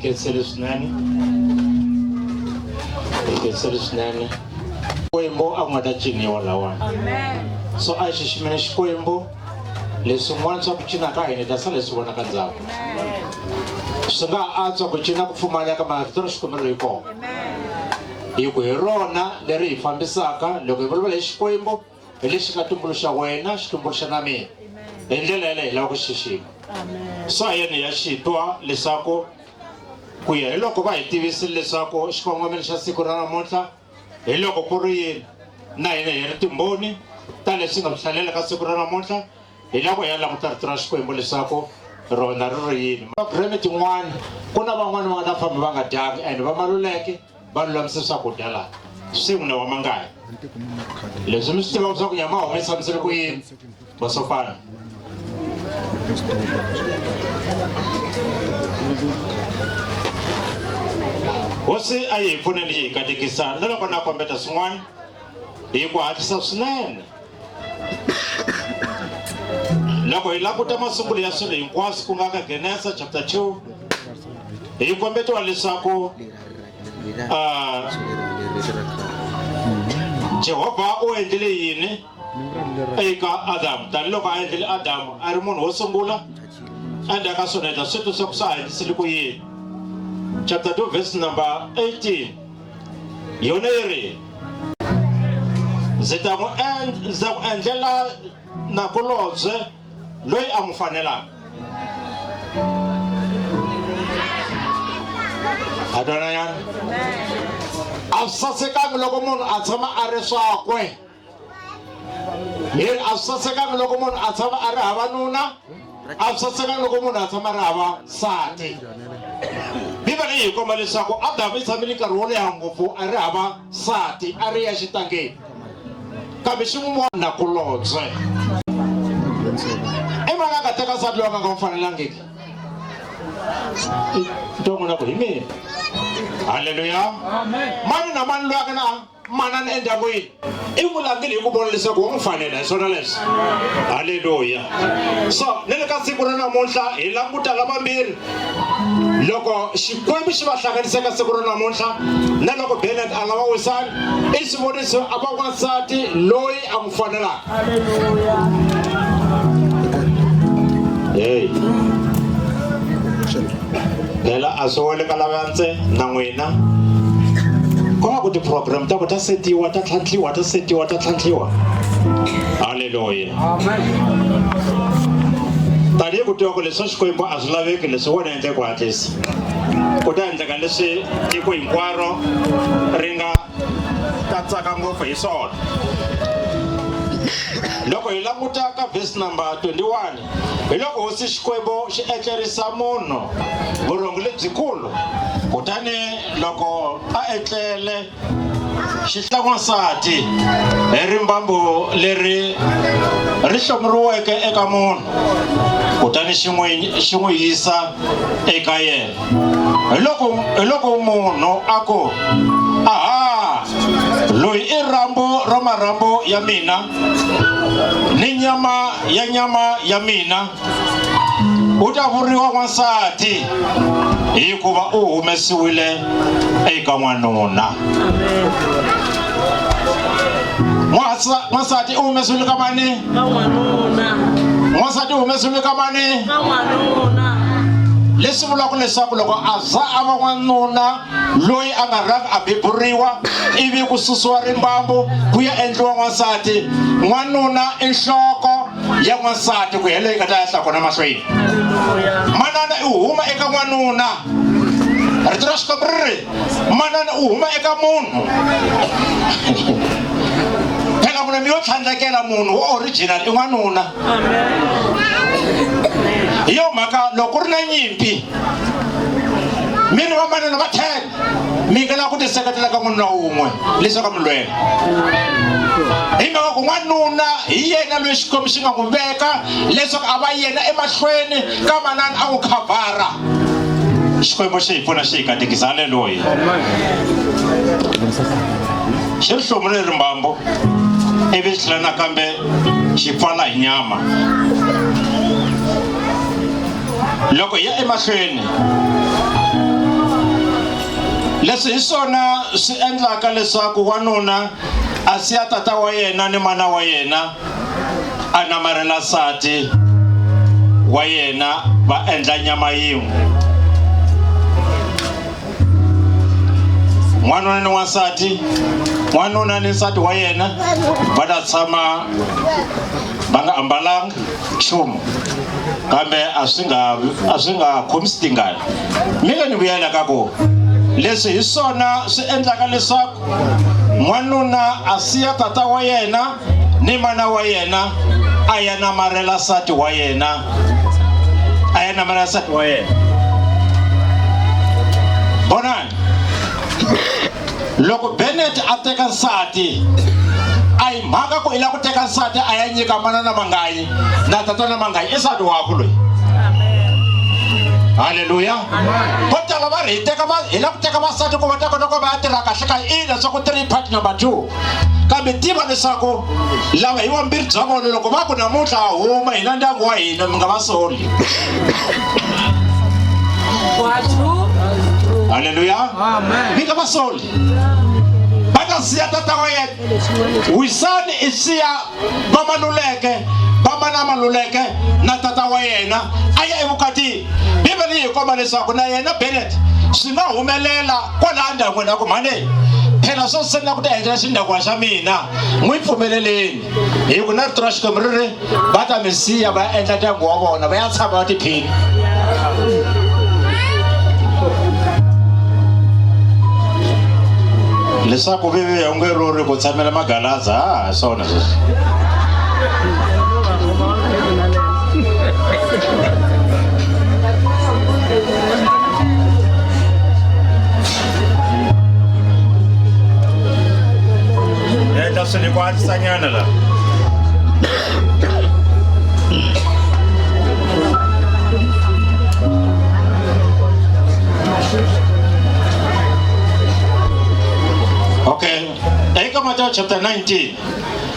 kensele swinene Xikwembu a nga ta ciniwa lawani so a xi ximene Xikwembu leswin'wana swa ku cina ka hina ta sala leswi vonaka ndzhaku swi nga antswa ku cina ku pfumaleka mavito ra Xikwembu ri kona hi ku hi rona leri hi fambisaka loko hi vulavula hi Xikwembu hi lexi nga tumbuluxa wena xi tumbuluxa na mina hi ndlela yaleyo hi lava ku xixima so a yena ya xitwa leswaku ku ya hi loko va hi tivisile leswaku xikongomelo xa siku ra namuntlha hi loko ku ri yini na hina hi ri timbhoni ta leswi nga hlalela ka siku ra namuntlha hi lava ku ya languta rito ra Xikwembu leswaku rona ri ri yini maphuremi tin'wana ku na van'wani va nga ta famba va nga dyangi and va maluleke va lulamise swakudya laha swi n'wina wa mangaya leswi mi swi tivaka swa ku nyama home yi tshamisele ku yini va swo fana hosi a yi hi pfuneni hi katekisa na loko na kombeta swin'wana hi ku hatlisa swinene loko hi languta masungulo ya swilo hinkwaswo ku nga ka Genesis chapter 2 hi kombetiwa leswaku Jehovha u endlile yini eka Adamu tanihiloko a endlile Adamu a ri munhu wo sungula endzhaku ka swona hi ta swi twisisa ku swa ha endlisile ku yini chapter 2 verse number 18 yona yi ri ndzi ta ku endlela nakulobye loyi a n'wi fanelaka a twananyana a swi sasekangi loko munhu a tshama a ri swakwe a swi sasekangi loko munhu a tshama a ri hava nuna a swi sasekangi loko munhu a tshama a ri hava nsati Bibele yi komba leswaku Adamu i tshamile nkarhi wo leha ngopfu a ri hava nsati a ri ya xitangeni kambe xin'wana nakulobye i mani a nga teka nsati loyi a nga n'wi fanelangiki nton'wina ku hi mina haleluya mani na mani loyi a nga na manani endyangwini i vulangile hi ku vona leswaku wa n'wi fanela hi swona leswi haleluya so ni le ka siku ra namuntlha hi languta lavambirhi loko Xikwembu xi va hlanganisa ka siku ra namuntlha na loko Bernard a nga va wisani i xivoniso a va wansati loyi a n'wi fanelaka hey phela a swi wele ka lavantse na n'wina ku va ku ti-program ta ku ta setiwa ta tlhantlhiwa halleluya tanihi ku tiva ku leswi Xikwembu a swi laveki leswi wena endle ku hatlisa ku ta endleka leswi tiko hinkwaro ri nga ta tsaka ngopfu hi swona loko hi languta ka verse number 21 hi loko hosi Xikwembu xi etlerisa munhu vurhongo lebyikulu kutani loko a etlele xi hlangana n'wansati hi rimbambu leri ri hlomuriweke eka munhu kutani xi n'wi yisa eka yena hi loko munhu a ku aha loyi i marhambu ya mina ni nyama ya mina u ta vuriwa n'wansati hikuva u humesiwile eka n'wanuna n'wansati u humesiwile ka mani n'wansati u humesiwile ka mani leswi vulaka leswaku loko a za a va n'wanuna loyi a nga rhanga a beburiwa ivi ku susiwa rimbambu ku ya endliwa n'wansati n'wanuna i nhloko ya n'wansati ku hela yi nga ta ya hlakona mahlweni manana i huma eka n'wanuna rito ra Xikwembu ri manana u huma eka munhu phela munhu mi yo tlhandlekela munhu wo original i n'wanuna hi yo mhaka loko ku ri na nyimpi mi ni vamanana va 10 mi nga lava ku tiseketela ka n'wanuna wun'we leswaku mi lwela hi mhaka ku n'wanuna hi yena loyi Xikwembu xi nga n'wi veka leswaku a va yena emahlweni ka manana a n'wi khavhara Xikwembu xi hi pfuna xi hi katekisa haleluya xi ri hlomule rimbambu ivi xi tlhela nakambe xi pfala hi nyama loko hi ya emahlweni leswi hi swona swi endlaka leswaku wanuna a siya tata wa yena ni mana wa yena a namarhela nsati wa yena va endla nyama yin'we. N'wanuna ni wansati, n'wanuna ni nsati wa yena va ta tshama va nga ambalanga nchumu kambe a swi nga khomisi tingana. Mi nga ni vuyela ka ku leswi hi swona swi endlaka leswaku n'wanuna a siya tata wa yena ni mana wa yena a ya namarhela nsati wa yena, a ya namarhela nsati wa yena. Vonani, loko Bennett a teka nsati a hi mhaka ku i lava ku teka nsati a ya nyika mana na Manganyi na tata na Manganyi i nsati wakwe loyi. Haleluya. Ko tala va ri hi lava ku teka vasati ku va ta kota ku va ya tirha kahle ka ina swa ku 3 part number 2 kambe tiva leswaku lava hi wambirhi bya vona loko va ku namuntlha a huma hina ndyangu wa hina mi nga va soli. Haleluya. Mi nga va soli. Va ta siya tata wa yena, wisani i siya va Maluleke, va mana Maluleke na tata wa yena a ya evukatini. Bibele yi komba leswaku na yena Bennett swi nga humelela kwala ndyangwini ya ku mhani phela swo sena ku ta endlela xindyangu xa mina n'wi pfumeleleni hi ku na rito ra Xikwembu ri ri va ta mi siya va ya endla ndyangu wa vona va ya tshama va tiphina. Leswaku vivi u nge rori ku tshamela magalaza hi swona sweswi. Eka swilo ku antswanyana la. Okay, eka Matewu chapter 19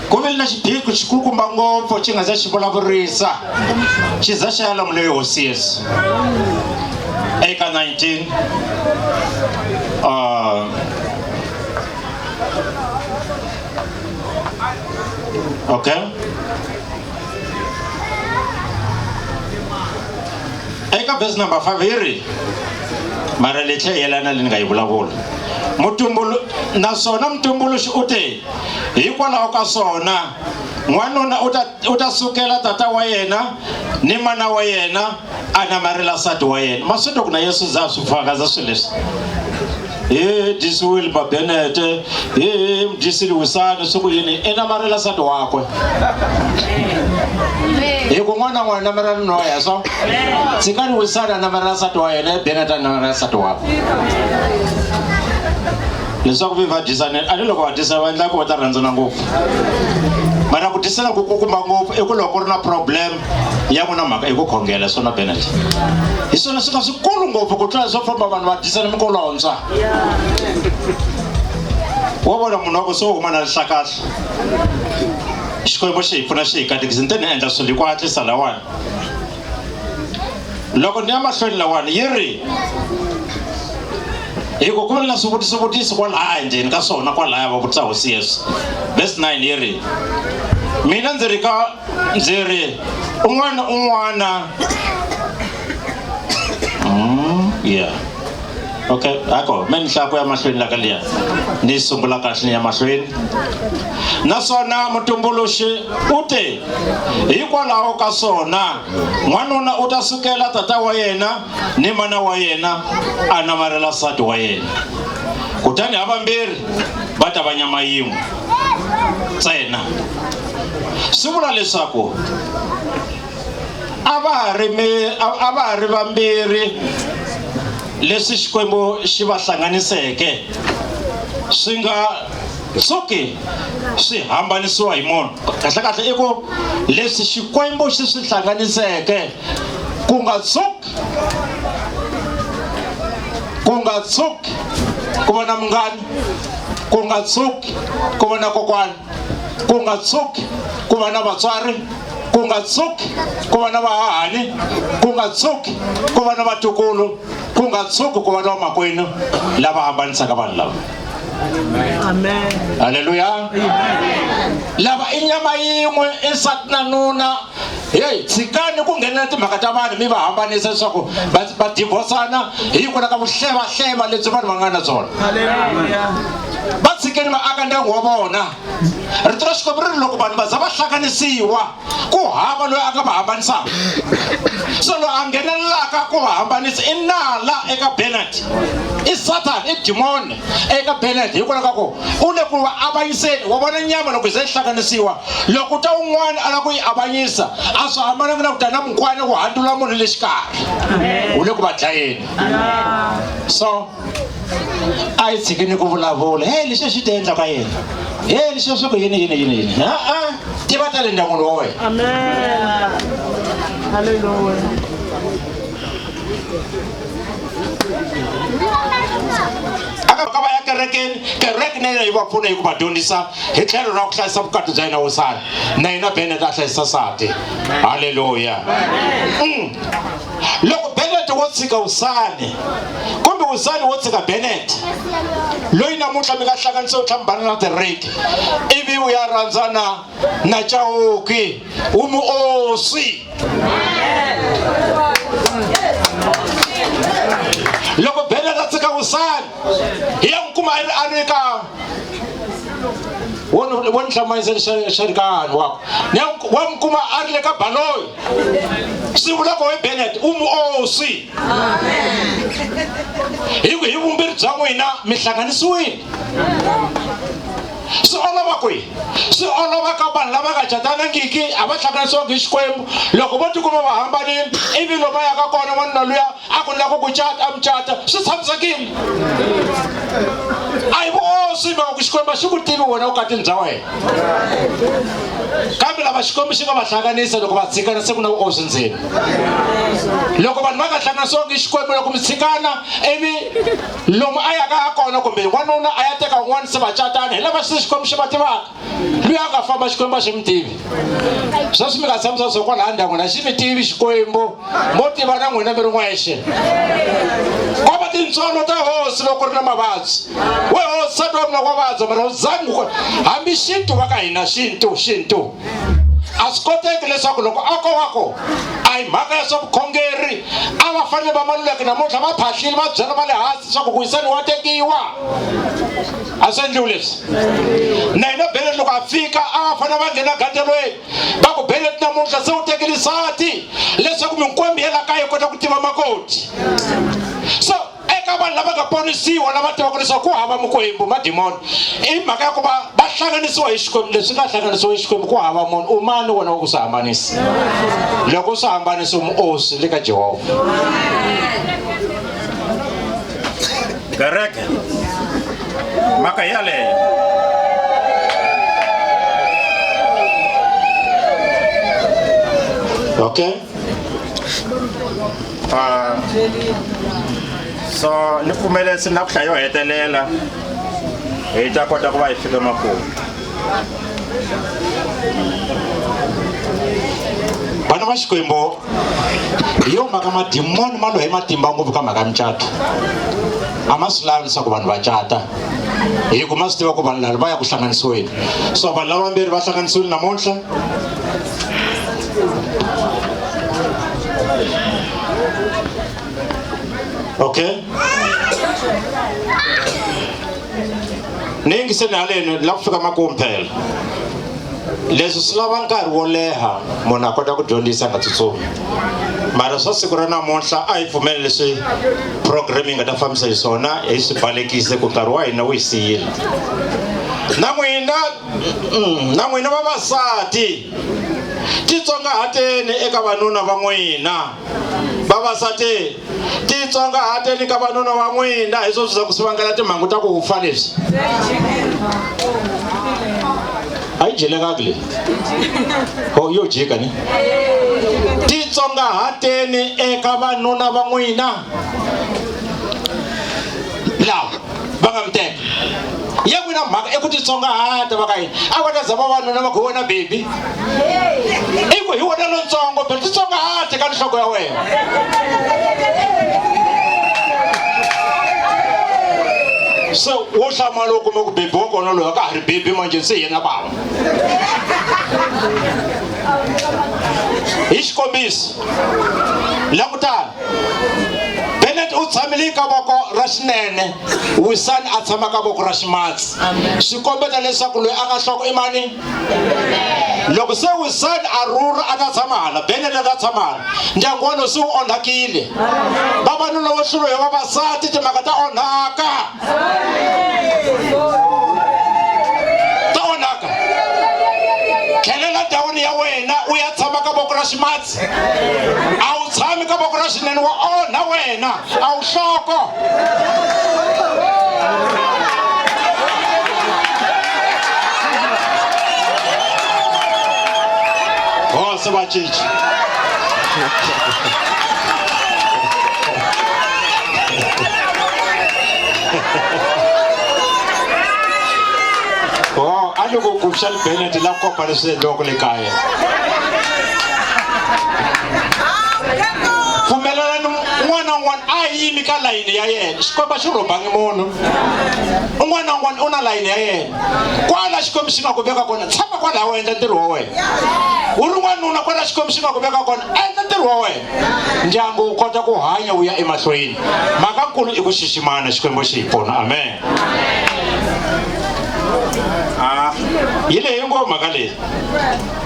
ku vile na xiphiqo xikulukumba ngopfu xi nga za xi vulavurisa xi za xi ya lamuleyo hosi Yesu eka 19 okay, eka verse number 5 hi ri mara letlhe yelana leyi ni nga yi vulavula. Naswona mutumbuluxi u te hikwalaho ka swona n'wanuna u ta sukela tata wa yena ni mana wa yena a namarhela nsati wa yena. Ma swi twa ku na Yesu za swi faka za swilo leswi disiwile ba Bennett mdisile wisani swi ku yini i namarhela nsati wakwe hi ku n'wana n'wana namarhela no ya so tshikani wisani a namarhela nsati wa yena Bennett a namarhela nsati wakwe. Leswaku vi va dyisana a ni loko va dyisa va endla ku va ta rhandzana ngopfu mara ku dyisana ku kumba ngopfu i ku loko ku ri na problem ya n'wina mhaka i ku khongela swona Bennett hi swona swi nga swikulu ngopfu ku tlula swo famba vanhu va dyisana minkolontshwa wo vona munhu wa ku so huma na rihlakahla Xikwembu xi hi pfuna xi hi katekisa ni te ni endla swilo hi ku hatlisa lawani. Loko ni ya mahlweni lawani yi ri hi ku ku na swivutiso kwalaha endzeni ka swona kwalaya va vutisa hosi Yesu. Verse 9 yi ri mina ndzi ri un'wana yeah, okay, ako me ni hlaya ya mahlweni la ka liya ni sungula kahle ni ya mahlweni. Naswona mutumbuluxi u te hikwalaho ka swona n'wanuna u ta sukela tata wa yena ni mana wa yena a namarhela nsati wa yena kutani havambirhi va ta va nyama yin'we ntsena. Swi vula leswaku a va ha ri vambirhi leswi Xikwembu xi va hlanganiseke swi nga tshuki swi hambanisiwa hi munhu. Kahlekahle i ku leswi Xikwembu xi swi hlanganiseke ku nga tshuki ku va na munghana, ku nga tshuki ku va na kokwana, ku nga tshuki ku va na vatswari, ku nga tsuki ku va na vahahani, ku nga tsuki ku va na vatukulu, ku nga tsuki ku va na vamakwenu lava hambanisaka vanhu lava. Amen. Haleluya. Lava i nyama yin'we i nsati na nuna. Hey, tshikani ku nghena timhaka ta vanhu mi va hambanisa leswaku va divorceana hikwalaho ka vuhleva lebyi vanhu va nga na byona. Haleluya. Va tshikeni va aka ndyangu wa vona. Rito ra Xikwembu ri loko vanhu va za va hlanganisiwa ku hava loyi a nga va hambanisaka. So loyi a nghenelelaka ku va hambanisa i nala eka Bernard, i Satan, i demon eka Bernard hikwalaho ka ku u le ku va avanyiseni. Wa vona nyama loko ze hlanganisiwa, loko ta un'wana a lava ku yi avanyisa a swi hambananga na ku ta na mukwana ku handlula munhu le xikarhi, u le ku va dlayeni. So a yi tshikeni ku vulavula, hey leswi swi ta endla ka yena, hey leswi swi ku yini tiva ta le ndyangwini wa wena. Amen. Hallelujah. Aka va ya kereke na yena yi va pfuna hi ku va dyondzisa hi tlhelo ra ku hlayisa vukati bya yena wusani, na yena Bernard a hlayisa sati. Haleluya. Loko Bernard wo tshika wusani kumbe wusani wo tshika Bernard, loyi namuntlha mi nga hlanganisa u tlhambana na tireki ivi u ya rhandzana na Chauki u muosi. Loko Bernard a tshika wusani hi ya n'wi kuma a ri ka woni hlamayiseni xarikani wako, wa n'wi kuma a ri le ka baloyi, swi vula ku we Bernard u muosi. Hi vumbirhi bya n'wina mi hlanganisiwile. Swi olova kwihi? Swi olova ka vanhu lava nga catanangiki a va hlanganisiwanga hi Xikwembu. Loko vo tikuma va hambanile ivi loko va yaka kona n'wanuna luya a ku lava ku cata a mi cata, swi tshamisakile. A hi vuosi mhaka ku Xikwembu xi ku tivi wena vukatini bya wena, kambe lava Xikwembu xi nga va hlanganisa loko va tshikana se ku na vuosi ndzeni. Loko vanhu va nga hlanganisiwangi hi Xikwembu, loko mi tshikana ivi lomu a yaka a kona kumbe n'wanuna a ya teka un'wana se va catana, hi lava Xikwembu xi va tivaka. Luyi a nga famba Xikwembu a xi mi tivi. Sweswi mi nga tshamisa swo kwala ndyangwini a xi mi tivi Xikwembu, mo tiva na n'wina mi ri n'wexe. Ko va tintswalo ta hosi loko ri na mavabyi, we hosi sati wa mina wa vabya mara zangu hambi xintu va ka hina xintu a swi koteki leswaku loko ako wako a hi mhaka ya swa vukhongeri a va fanele va maluleki namuntlha va phahlile va byela va le hansi leswaku ku yisani wa tekiwa. A swi endliwi leswi. Na hina Bernard loko a fika a va fanele va nghena gandelweni va ku Bernard namuntlha se u tekile nsati leswaku minkwembu ya la kaya yi kota ku tiva makoti. So eka vanhu lava nga ponisiwa lava tivaka leswaku ku hava mukwembu madimoni i mhaka ya ku va hlanganisiwa hi Xikwembu. Leswi nga hlanganisiwa hi Xikwembu ku hava munhu umani wena wa ku swi hambanisa. Loko u swi hambanisa muosi le ka Jehovha. Kereke mhaka yaleyo okay. So ni pfumelesi na ku hlaya yo hetelela hi ta kota ku va hi fika makumu. Vana va Xikwembu hi yo mhaka madimoni ma lo hi matimba ngopfu ka mhaka micato. A ma swi lavi leswaku vanhu va cata hi ku ma swi tiva ku vanhu lava va ya ku hlanganisiweni. So vanhu lava vambirhi va hlanganisiwile namuntlha. Okay. Ni yingiseni haleni la ku fika makumu phela. Leswi swi lava nkarhi wo leha munhu a kota ku dyondzisa nga tsutsumi. Mara swa siku ra namuntlha a hi pfumeli leswi program yi nga ta fambisa hi swona hi swi balekise ku nkarhi wa hina wu hi siyile. Na n'wina vavasati titsongahateni eka vanuna va n'wina. Vavasati titsongahateni ka vanuna va n'wina hi swona swi za ku swi vangela timhangu ta ku fa leswi. A yi jelekaka leyi yo jika ni titsongahateni eka vanuna va n'wina lava va nga mi teka. na mhaka eku titsongahata va ka yini a va ta za vavanuna va ku wena baby i ku hi wena lontsongo phela titsongahate ka nhloko ya wena se wo hlamala u kuma ku baby wa kona loyi a ka ha ri baby manje se yena bava hi xikombiso langutani Bennett u tshamile ka voko ra xinene Wisani a tshama ka voko ra ximatsi swi kombeta leswaku loyi a nga nhloko i mani loko se Wisani a rhurha a ta tshama hala Bennett a ta tshama hala ndyangu walowu se wu onhakile vavanuna vo hluriwa hi vavasati timhaka ta onhaka tlhelela ndhawini ya wena u ya tshama ka voko ra ximatsi a wu tshami ka voko ra xinene wa onha wena a wu nhloko se va cinci oh alo go kushal Bennett la kopa le se loko le kaya pfumelelani n'wana n'wana a yimi ka layini ya yena xikomba xi rhobangi munhu un'wana na un'wana u na layini ya yena kwala xikombi xi nga ku veka kona tshama kwala u endla ntirho wa wena u ri n'wanuna kwala xikombi xi nga ku veka kona endla ntirho wa wena ndyangu wu kota ku hanya wu ya emahlweni mhaka nkulu i ku xiximana xikwembu xi hi pfuna amen yi lehi ngopfu mhaka leyi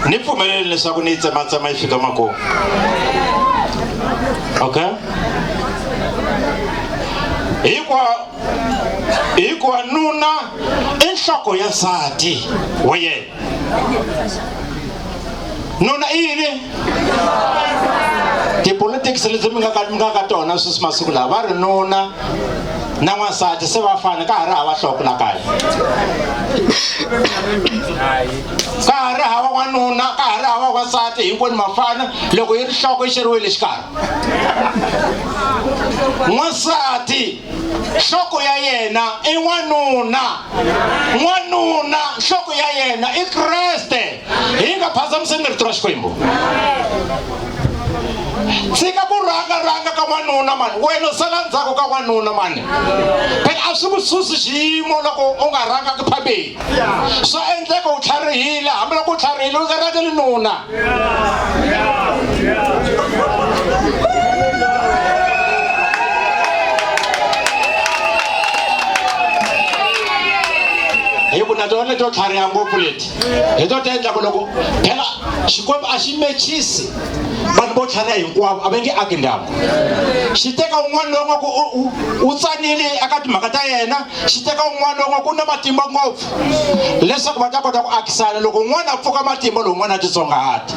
ni pfumeleli leswaku ni yi tsematsema yi fika makumu okay hikuva nuna i nhloko ya nsati wa yena nuna i yini tipolitics leti mi nga ka tona sweswi masiku lawa va ri nuna na n'wansati se va fana ka ha ri hava nhloko la kaya ka ha ri hava n'wanuna ka ha ri hava n'wansati hinkwenu mafana loko yi ri nhloko yi xeriwile xikarhi n'wansati nhloko ya yena i n'wanuna n'wanuna nhloko ya yena i Kreste hi nga phazamiseni rito ra Xikwembu tshika ku rhanga ka n'wanuna mani wena sala ndzhaku ka n'wanuna mani phela a swi ku susi xiyimo loko u nga rhanga ku phambeni swa endleka u tlharihile hambi loko u tlharihile u nga rhangeli nuna hi ku na tona to tlhariha ngopfu leti hi to ta endla ku loko phela Xikwembu a xi mechisi vanhu vo tlhariha hinkwavo a va nge aki ndyangu xi teka un'wana loyi nga ku u tsanile eka timhaka ta yena xi teka un'wana loyi nga ku na matimba ngopfu leswaku va ta kota ku akisana loko un'wana a pfuka matimba lowu un'wana a titsongahata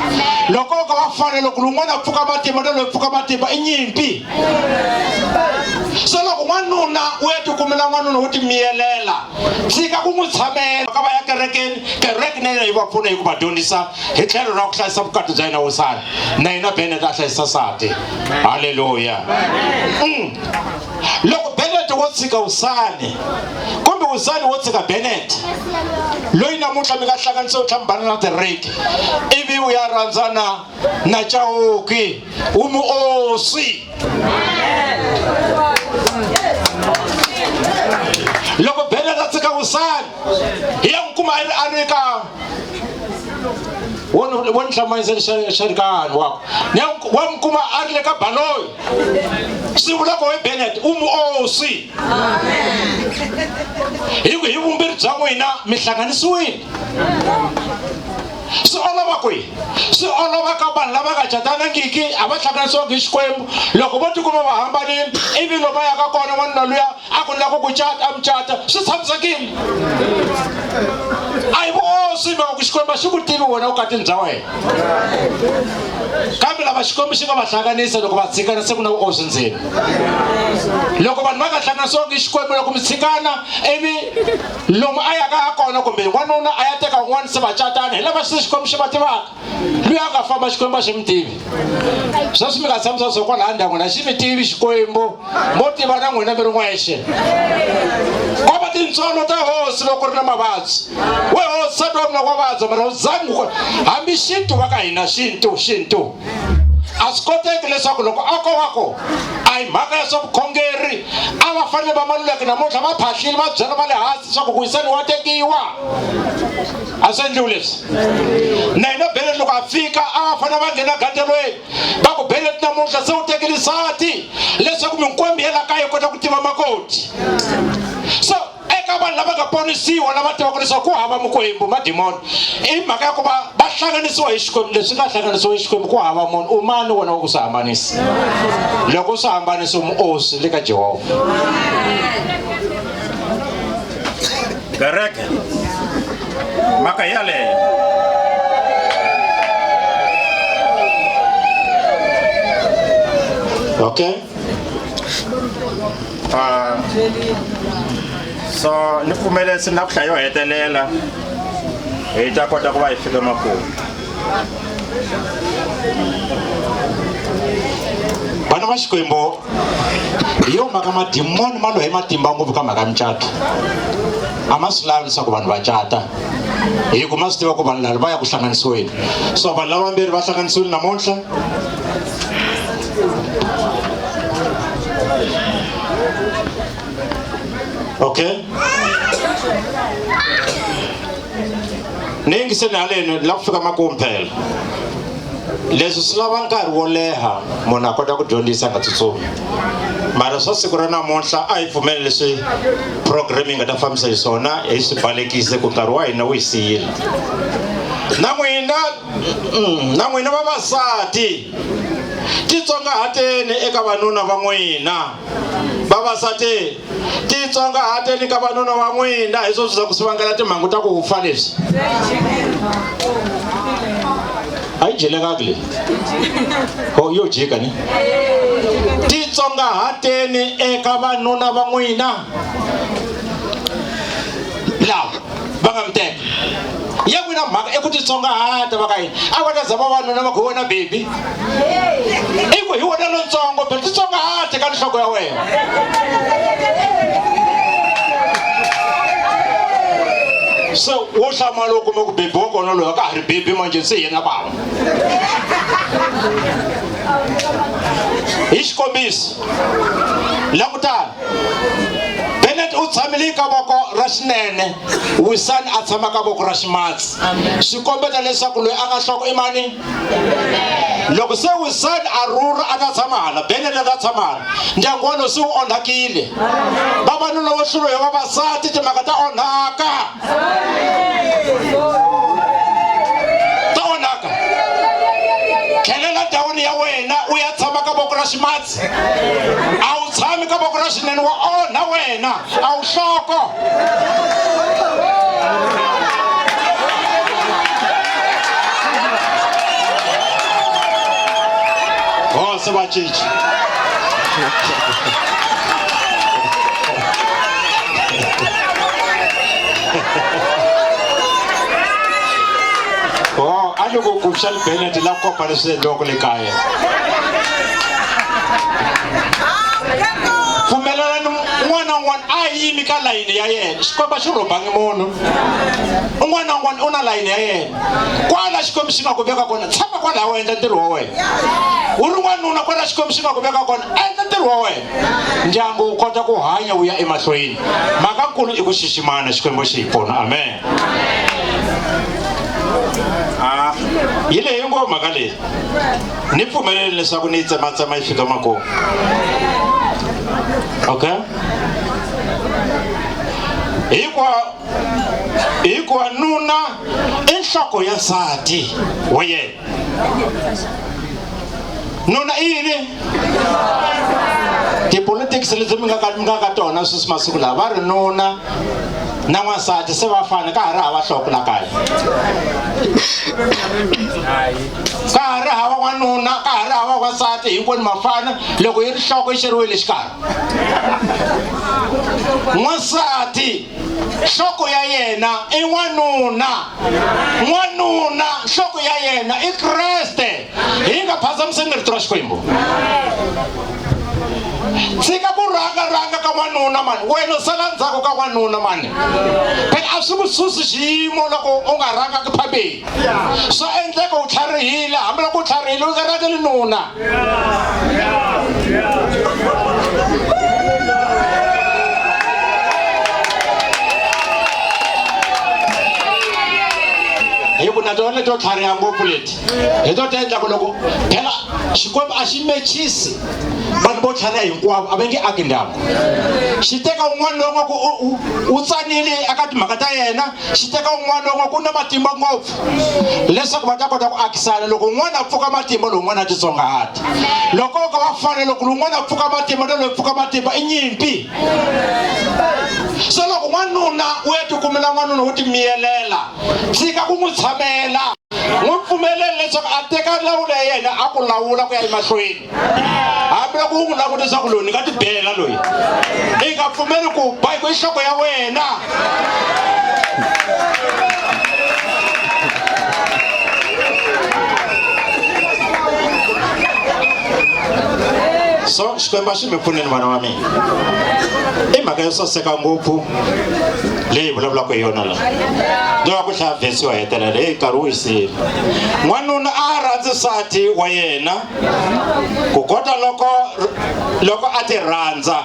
loko ka va fana loko un'wana a pfuka matimba na loyi pfuka matimba i nyimpi so loko n'wanuna u ya tikumela n'wanuna wo timiyelela tshika ku n'wi tshamela ka va ya kerekeni kereke na yena yi va pfuna hi ku va dyondzisa hi tlhelo ra ku hlayisa vukati bya yena wisani na yena Bennett a hlayisa nsati haleluya loko Bennett wo tshika Wisani kumbe Wisani wo tshika Bennett loyi namuntlha mi nga hlanganisa u tlhambana na tireki ivi u ya rhandzana na Chauke u muoswi loko Bennett a tshika Wisani hi ya n'wi kuma a ri ka won hlamayisa xarikani wako wa n'wi kuma a ri le ka baloyi swi vula ku hi Bennett u muoswi hi vumbirhi bya n'wina mi hlanganisiwile swi olova kwihi swi olova ka vanhu lava nga catanangiki a va hlanganisiwangi hi Xikwembu loko vo tikuma va hambanile ivi loko va yaka kona n'wanuna luya a ku lava ku cata a mi cata swi tshamisekile a hi vuoswi mhaka ku loko Xikwembu xi ku tivi wena u katini bya wena kambe lava Xikwembu xi nga va hlanganisa loko va tshikana se ku na ku osi ndzeni loko vanhu va nga hlanganisiwangi Xikwembu loko mi tshikana ivi lomu a yaka a kona kumbe n'wanuna a ya teka un'wana se va catana hi lava se Xikwembu xi va tivaka luyi a nga famba Xikwembu a xi mi tivi sweswi mi nga tshamisa swo kwalaha ndyangwini a xi mi tivi Xikwembu mo tiva na n'wina mi ri n'wexe ko va tintswalo ta hosi loko ri na mavabyi we hosi sa twa mina wa vabya mara u zangi hambi xintu va ka hina xintu a swi koteki leswaku loko a ko wako a hi mhaka ya swa vukhongeri a va fanele va maluleki namuntlha va phahlile va byela va le hansi leswaku ku yisani wa tekiwa a swi endliwi leswi na hina Bennet loko a fika a va fanele va nghena gandelweni va ku Bennet namuntlha se u tekile nsati leswaku minkwembi ya la kaya yi kota ku tiva makoti so eka vanhu lava nga ponisiwa lava tivaka leswaku ku hava Mukwembu madimoni i mhaka ya ku va hlanganisiwa hi Xikwembu leswi nga hlanganisiwa hi Xikwembu ku hava munhu u mani wena wa ku swi hambanisa loko u swi hambanisa u muosi le ka Jehovha kereke mhaka yaleyo okay so ni pfumelesi na ku hlaya yo hetelela hi ta kota ku va hi fika makumu vana va Xikwembu hi yo mhaka madimoni ma lo hi matimba ngopfu ka mhaka ya mucato a ma swi lavi leswaku vanhu va cata hi ku ma swi tiva ku vanhu lava va ya ku hlanganisiweni so vanhu lava vambirhi va hlanganisiwile namuntlha okay ni yingiseni haleni la ku fika makumu phela leswi swi lava nkarhi wo leha munhu a kota ku dyondzisa nga tsutsumi mara swa siku ra namuntlha a hi pfumeli leswi program yi nga ta fambisa hi swona hi swi balekise ku nkarhi wa hina wu hi siyile na n'wina vavasati titsongahateni eka vanuna va n'wina vavasati titsongahateni ka vanuna va n'wina hi swo swi ku swi vangela timhangu ta ku fa leswi a yi jelekaki leyi yo jika ni titsongahateni eka vanuna va n'wina lava va nga mi teka ya n'wina mhaka eku titsongahata va ka yini a va ta za vavanuna va ku wena baby i ku hi wena lontsongo phela titsongahate ka nhloko ya wena se wo hlamala u kuma ku bebi wa kona loyi a ka ha ri bebi manje se yena vava hi xikombiso langutana Bennet u tshamile ka voko ra xinene Wisani a tshama ka voko ra ximatsi swi kombeta leswaku loyi a nga nhloko i mani loko se Wisani a rhurha a ta tshama hala Bennet a ta tshama hala ndyangu walowu se wu onhakile vavanuna vo hluriwa hi vavasati timhaka ta onhaka tlhelela ndhawini ya wena u ya tshama ka voko ra ximatsi a wu tshami ka voko ra xinene wa onha wena a wu nhloko se va cinci a loko ku xa Bennet la kopa leswi endliwaka le kaya pfumelelani un'wana na un'wana a yimi ka layini ya yena Xikwembu xi rhobangi munhu un'wana na un'wana u na layini ya yena kwala Xikwembu xi nga ku veka kona tshama kwalaha u endla ntirho wa wena u ri n'wanuna kwala Xikwembu xi nga ku veka kona endla ntirho wa wena ndyangu wu kota ku hanya wu ya emahlweni mhaka nkulu i ku xiximana Xikwembu xi hi pfuna amen yi lehi ngopfu mhaka leyi ni pfumeleli leswaku ni yi tsematsema yi fika makumu okay hikuva nuna i nhloko ya nsati wa yena nuna i yini tipolitics leti mi nga ka tona sweswi masiku lawa va ri nuna na n'wansati se va fana ka ha ri hava nhloko la kaya, ka ha ri hava n'wanuna, ka ha ri hava n'wansati, hinkwenu mafana loko yi ri nhloko yi xeriwile xikarhi. N'wansati nhloko ya yena i n'wanuna, n'wanuna nhloko ya yena i Kreste. Hi nga phazamiseni rito ra Xikwembu. Tshika ku rhanga ka n'wanuna mani, wena sala ndzhaku ka n'wanuna mani. Phela a swi ku susi xiyimo loko u nga rhanga ku phambeni. Swa endleka u tlharihile, hambi loko u tlharihile u nga rhangeli nuna. Hi ku na tona to tlhariha ngopfu leti hi to endla ku loko phela Xikwembu a xi mechisi vanhu vo tlhariha hinkwavo a va nge aki ndyangu. Xi teka un'wana loyi nga ku u tsanile eka timhaka ta yena, xi teka un'wana loyi nga ku na matimba ngopfu leswaku va ta kota ku akisana. Loko un'wana a pfuka matimba lowun'wana a titsongahati, loko ka va fana loko lowun'wana a pfuka matimba na loyi pfuka matimba i nyimpi. So loko n'wanuna u ya tikumela n'wanuna wo timiyelela, tshika ku n'wi tshamela, n'wi pfumeleli leswaku a teka lawulo ya yena a ku lawula ku ya emahlweni. Hambi loko u n'wi langutisa ku loyi ni nga ti bela loyi, i nga pfumeli ku ba hi nhloko ya wena. So Xikwembu xi mi pfuneni vana va mina. I mhaka yo saseka ngopfu leyi vulavulaka hi yona la. Ndzova ku hlaya vhesi yo hetelela, nkarhi wu hisile. N'wanuna a rhandzi nsati wa yena ku kota loko a ti rhandza.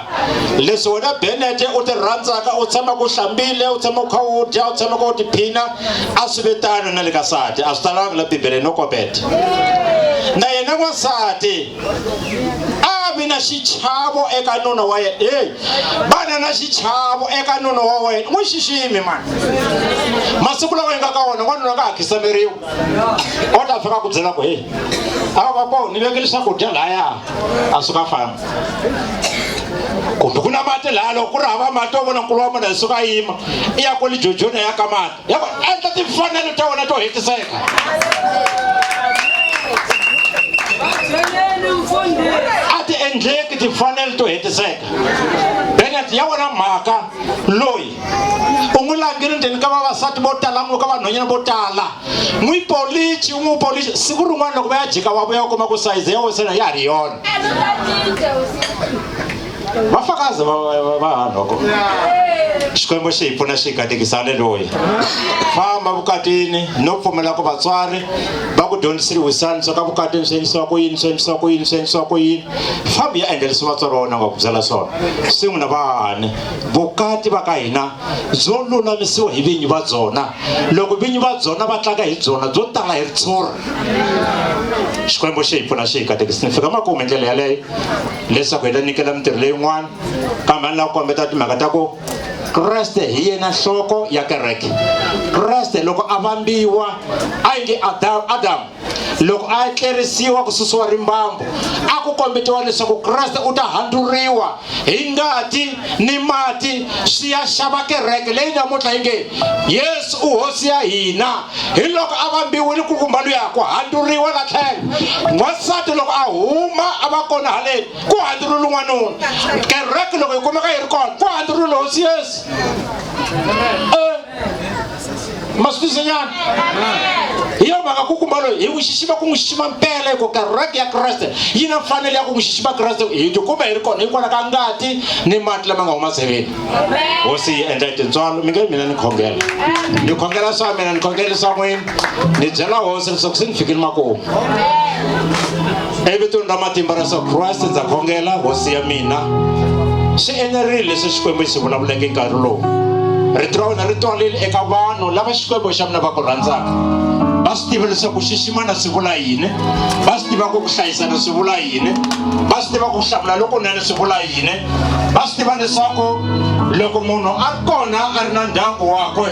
Leswi wena Bennett u ti rhandzaka, u tshama ku hlambile, u tshama ku kha u dya, u tshama ku u tiphina, a swi vitana na le ka nsati. A swi talanga la Bibeleni no kopeta. Na yena n'wansati a vi na xichavo eka nuna wa yena. Vana na xichavo eka nuna wa wena, n'wi xiximi mani. Masiku lawa hi nga ka wona n'wanuna nga ha khisameriwa, o ta fika ku byela ku ava papo ni vekele swakudya laya a suka famba. Kumbe ku na mati laha, loko ku ri hava mati wo vona nkulu wa munhu hi suka yima i ya kwale jojoni ya ka mati. Ya ku endla timfanelo ta wena to hetiseka. A ti endleki timfanelo to hetiseka. Bennett ya wona mhaka loyi u n'wi langile ndzeni ka vavasati vo tala, n'wi ka vanhwanyana vo tala, n'wi polichi, u n'wi polichi. Siku rin'wana loko va ya jika va vuya u kuma ku sayizi ya wena ya ha ri yona. Vafakazi va hanoko. Xikwembu xi hi pfuna xi hi katekisana loyi. Famba vukatini no pfumela ku vatswari va ku dyondzisile wisani swa ka vukatini swi endlisiwa ku yini, swi endlisiwa ku yini, swi endlisiwa ku yini. Fambi ya endla leswi vatswari va wena nga ku byela swona. Swi n'wi na vahani vukati va ka hina byo lulamisiwa hi vinyi va byona. Loko vinyi va byona va tlanga hi byona byo tala hi ritshuri. Xikwembu xi hi pfuna xi hi katekisana. Fika makume ndlela yaleyo leswaku hi ta nyikela mintirho leyin'wana, kambe a ni lava ku kombeta timhaka ta ku Kreste hi yena nhloko ya kereke. Kreste loko a vambiwa a nge Adam, loko a tlerisiwa ku susiwa rimbambu, a ku kombetiwa leswaku Kreste u ta handuriwa hi ngati ni mati swi ya xava kereke leyi namuntlha yi nge Yesu u hosi ya hina. Hi loko a vambiwile ku kumba luya ku handuriwa la tlhelo. N'wansati loko a huma a va kona haleni ku handurula n'wanuna. Kereke loko yi kumeka yi ri kona ku handurula hosi Yesu. Masitisinyana hi yo mhaka ku kumba loyi hi n'wi xixima, ku n'wi xixima mpela, hi ku kereke ya Kreste yi na mfanelo ya ku n'wi xixima Kreste. Hi tikuma hi ri kona hikwalaho ka ngati ni mati lama nga huma seveni. Hosi yi endla tintswalo. Mi nge mina ni khongela, ni khongela swa mina, ni khongela swa n'wina, ni byela hosi leswaku se ni fikile makumu. Evitweni ra matimba ra Yesu Kreste ndza khongela hosi ya mina. Swi enerile leswi Xikwembu xi vulavuleke nkarhi lowu. Rito ra wena ri twalile eka vanhu lava Xikwembu xa mina va ku rhandzaka. Va swi tiva leswaku xiximana swi vula yini, va swi tiva ku hlayisana swi vula yini, va swi tiva ku hlamula lokunene swi vula yini, va swi tiva leswaku loko munhu a ri kona a ri na ndyangu wakwe,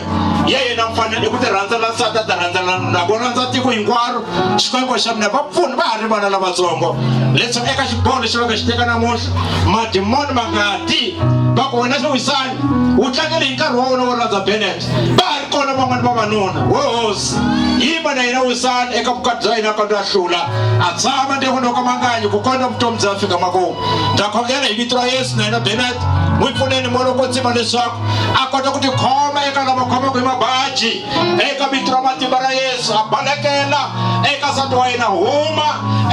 yena mfanelo ku ti rhandzela nsati, a ti rhandzela na vona ndza tiko hinkwaro, Xikwembu xa mina va pfuna va ha ri vana lavatsongo leswi eka xiboho lexi va nga xi teka namuntlha madimoni ma nga ti va ku wena Wisani u tlangele hi nkarhi wa wena wo rhandza Bennett va ha ri kona van'wani vavanuna hosi yima na hina Wisani eka vukati bya hina ka a hlula a tshama ndevono ka Manganyi ku kona vutomi bya fika makumu ta khongela hi vito ra Yesu na hina Bennett n'wi pfuneni moloko ntsima leswaku a kota ku tikhoma eka lava khomaka hi mabaji eka vito ra matimba ra Yesu a balekela eka nsati wa yena huma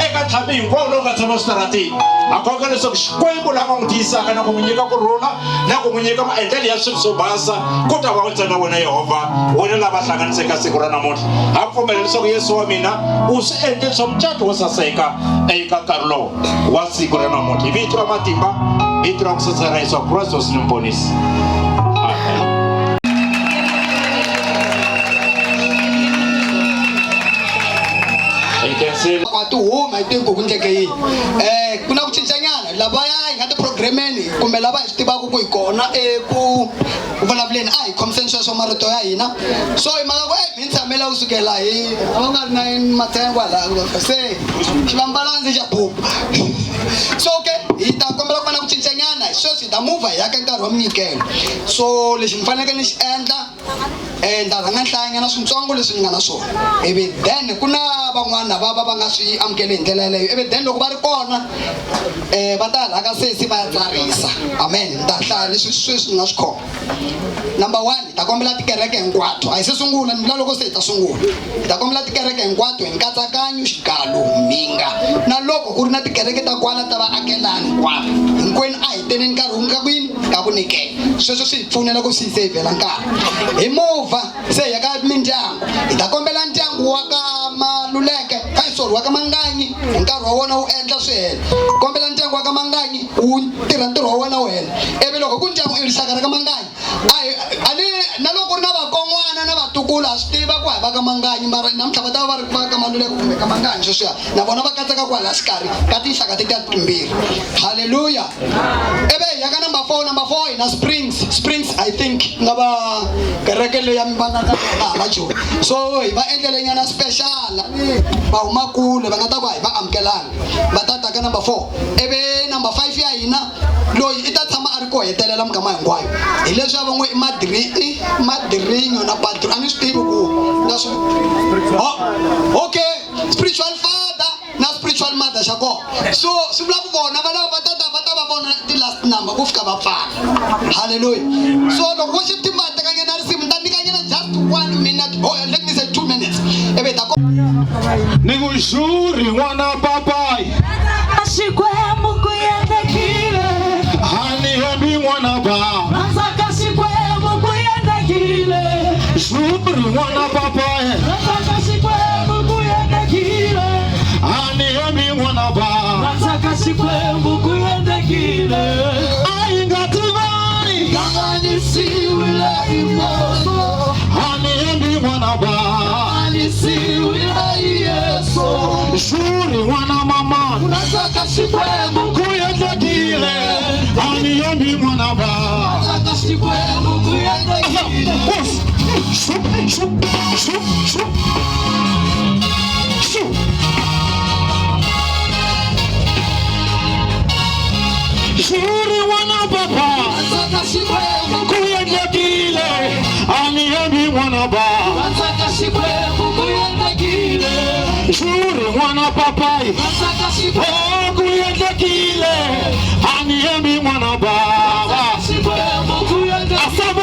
eka ntlhambi hinkwawo lowu nga tshama switaratini a khongela leswaku Xikwembu lava n'wi tiyisaka na ku n'wi nyika kurhula na ku n'wi nyika maendlelo ya swilo swo basa ku ta va ntsena wena Yehovha wena lava hlanganiseka siku ra namuntlha ha pfumela leswaku Yesu wa mina u swi endle swa mucato wo saseka eka nkarhi lowu wa siku ra namuntlha hi vito ra matimba vito ra ku saseka ra Yesu Kristo ni mponisi. Amen. Huma hi tiko ku ndleke yini ku na ku cincanyana lavaya hi nga ti programmeni kumbe lava hi swi tivaka ku hi kona eku vulavuleni a hi khomiseni sweswo marito ya hina so hi maka ku mi tshamela kusukela hi va nga ri na matsengo hala se xivambalandzi xa bubu so okay hi ta kombela ku va na ku cincanyana sweswi hi ta move hi ya ka nkarhi wa minyikelo so lexi ni faneleke ni xi endla nda rhanga nhlayanyana swintsongo leswi ni nga na swona ivi then ku na van'wana va nga swi amukeli hi ndlela yeleyo ivi then loko va ri kona va ta hala ka sesi va ya tsarisa amen ni ta hlaya leswi sweswi ni nga swi khoma number 1 hi ta kombela tikereke hinkwato a hi se sungula ni vula loko se hi ta sungula hi ta kombela tikereke hinkwato hi nkatsakanyo xikalu minga na loko ku ri na tikereke ta kwala ta vaakelani hinkwato hinkwenu a hi teneni nkarhi wu nga kwini ka ku nikela sweswo swi hi pfunela ku swi hi seyivhela nkarhi hi movha se hi ya ka mindyangu hi ta kombela ndyangu wa ka Maluleke wa ka Manganyi hi nkarhi wa wona wu endla swihela kombela ndyangu wa ka Manganyi wu tirha ntirho wa wena wu hela ivi loko ku ndyangu i rixaka ra ka Manganyi na loko ku ri na vakon'wana na vatukulu swi tiva ku hi va ka Manganyi mara namuntlha va ta va ri va ka Maluleke kumbe ka Manganyi sweswiya na vona va katseka kwala xikarhi ka tinxaka ti timbirhi halleluya ivi hi ya ka number 4 hi na Springs I think nga va kereke leyi ya mi vanaka laha Joni so hi va endlele nyana special va huma kule va nga ta ku hi va amukelanga va ta ta ka number 4 ivi number 5 ya hina loyi i ta tshama a ri ko hetelela mikama hinkwayo hi leswi va n'wi madirinyo na patro a ni swi tivi ku na swi okay spiritual father na spiritual mother xa kona so swi vula ku vona va lava va ta va vona ti last number ku fika va pfala halleluya so loko worship team va tekanyana risimu ta nyikanyana just 1 minute or let me say 2 minutes ebe ta ni ku shuri n'wana papai Xikwembu ku endlekile hani hembi n'wana ba Randzaka Xikwembu ku endlekile shuri n'wana papai Randzaka Xikwembu ku endlekile hani hembi n'wana ba Randzaka Xikwembu ku endlekile ai nga tivani Hlanganisiwile hi Yesu hani hembi n'wana ba Hlanganisiwile hi Yesu shuri n'wana mama Randzaka Xikwembu ku endlekile hani hembi n'wana ba Randzaka Xikwembu ku endlekile shuri n'wana papa Randzaka Xikwembu ku endlekile hani hembi n'wana ba Randzaka Xikwembu ku endlekile shuri n'wana papai Randzaka Xikwembu ku endlekile hani hembi n'wana baba Xikwembu ku endlekile sabo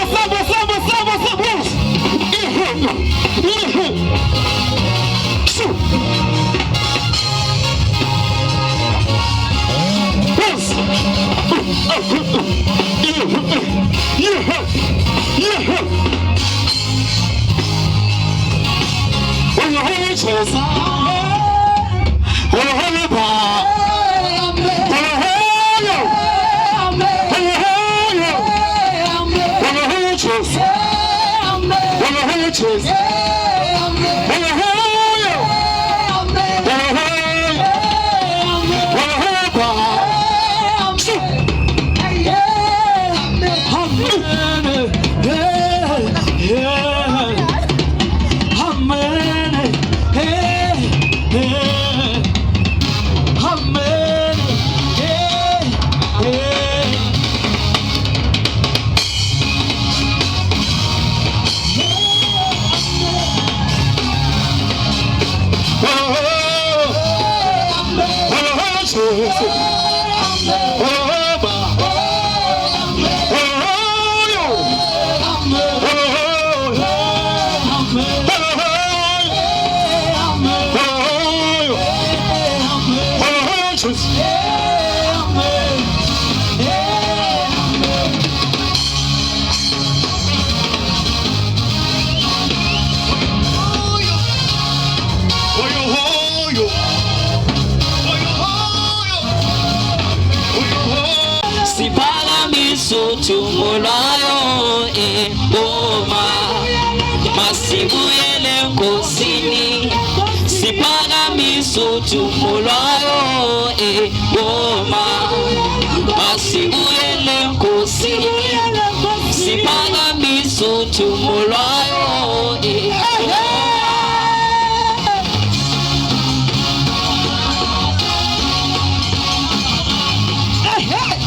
ngoma masibuyele nkosini siphakamise uthumulwayo ngoma masibuyele nkosini siphakamise uthumulwayo Hey!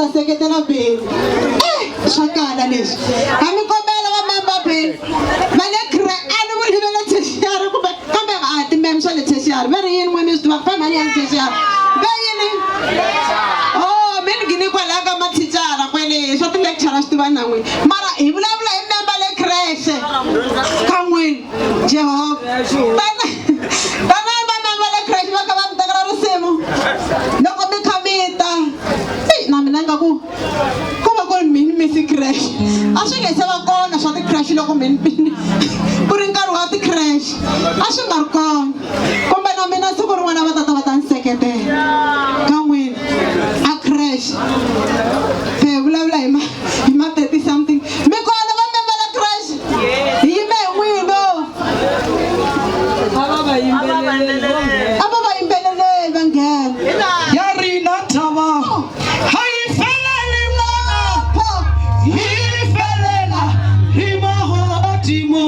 ta seketela beli swa kala leswi ha mi kombela va member beli va le a ni vuli va le tertiary kambe a ti-mem swa le tertiary va ri yini n'wini mi swi tiva fa mali ya le tertiary va yini mi ni gini kwalaya ka mathicara kwele swa ti-lecturer swi tiva na n'wini mara hi vulavula hi member le kreshe ka n'wini jehova tanani va member le kreshe va ka va mi tekela risimu loko mi kha mi ta na mina ingaku ku va ku ri mini misi crash a swi nge se va kona swa ti-crash loko mini ku ri nkarhi wa ti-crash a swi nga ri kona kumbe na mina siku rin'wana va tata va ta ni seketela ka n'wini a crash se vulavula hi ma 30 something mi kona va member la crash hi yime hi n'wino a va va yimbeleleli va nghena ya rina tava hayi feleli lapho yifelela imahotimo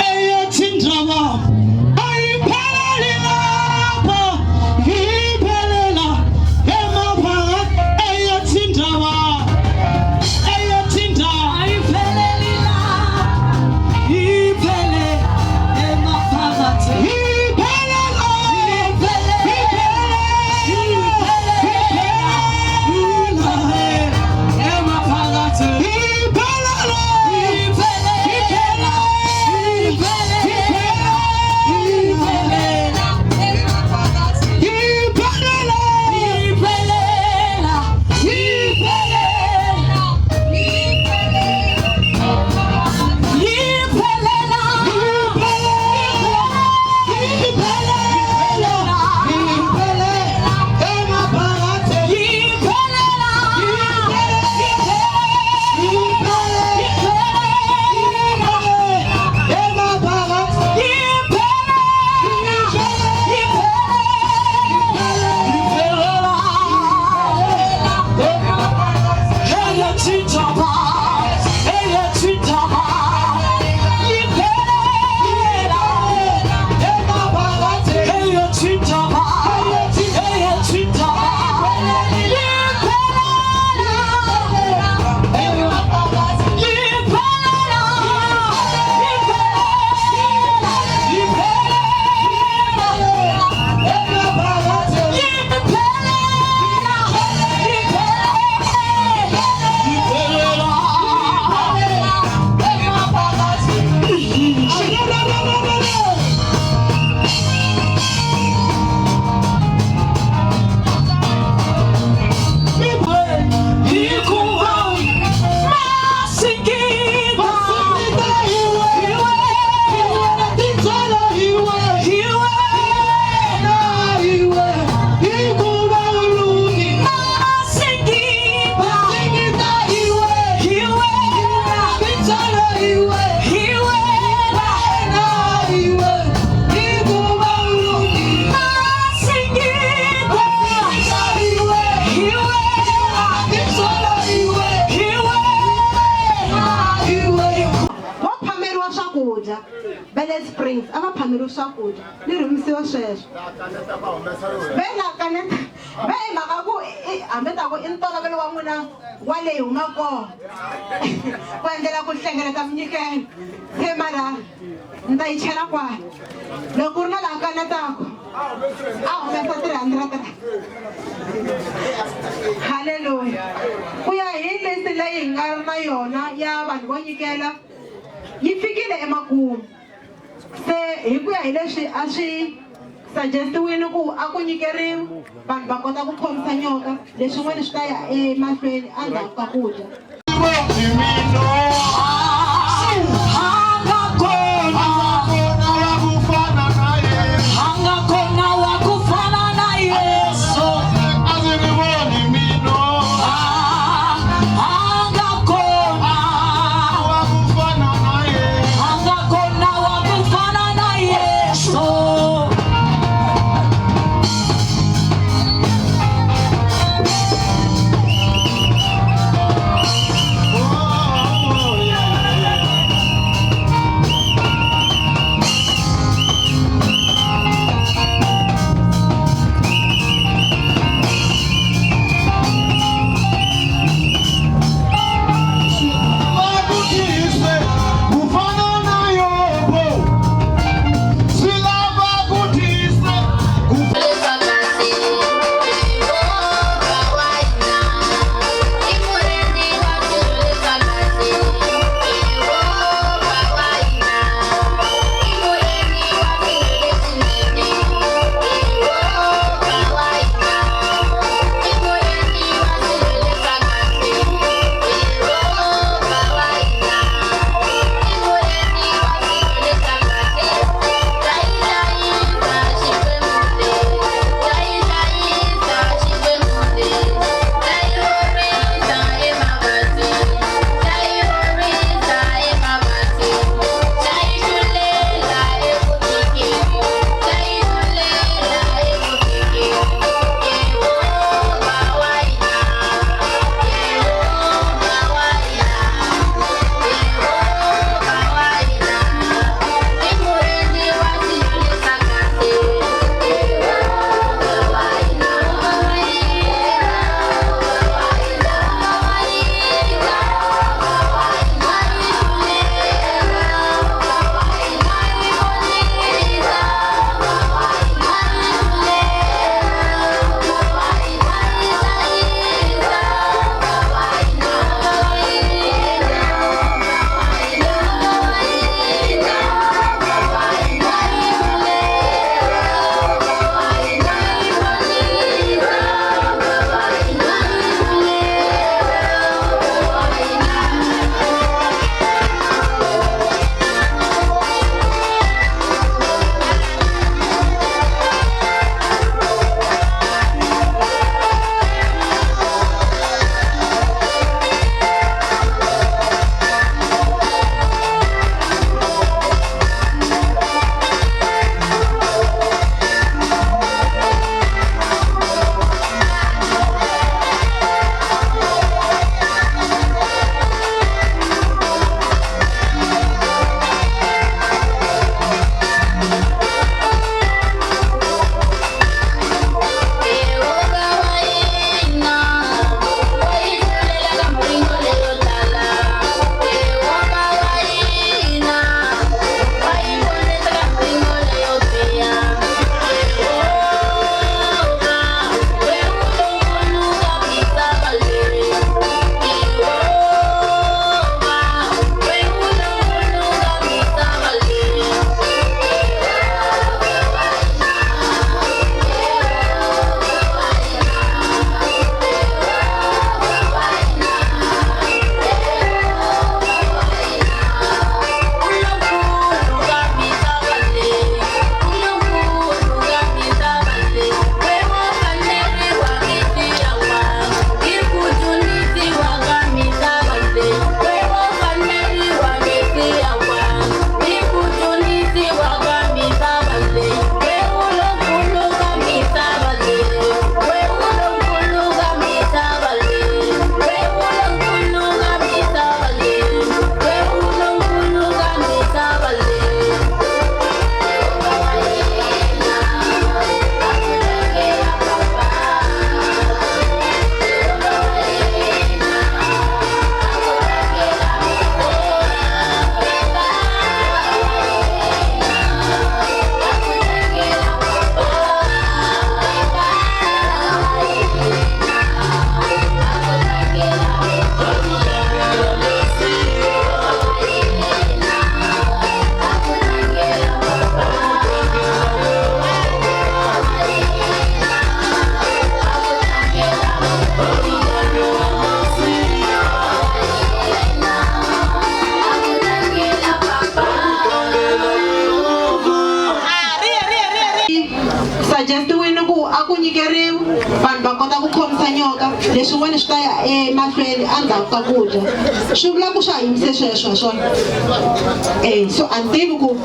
eyethindaba ayipheleli lapho yiphelela emaphakathi eyethindaba eyethinda ayipheleli lapho yiphele emaphakathi Bele Springs ava phameriwa swakudya ni rimisiwa sweswo velakaneta ve hi mhaka ku hambi ta ku i ntolovelo wa n'wina wa leyi huma kona ku endlela ku hlengeleta minyikelo se mara ni ta yi chela kwala loko ku ri na laha kanetaka a humesa 300 halleluya ku ya hi list leyi hi nga ri na yona ya vanhu vo nyikela yi fikile emakumu se hi ku ya hi leswi a swi suggestiwile ku a ku nyikeriwa vanhu va kota ku khomisa nyoka leswin'wana swi ta ya emahlweni endzhaku ka ku dya Oh fambisa nyoka leswin'wana swi ta ya emahlweni endzhaku ka ku dya swi vula ku swa yimise sweswo swona so a ni tivi ku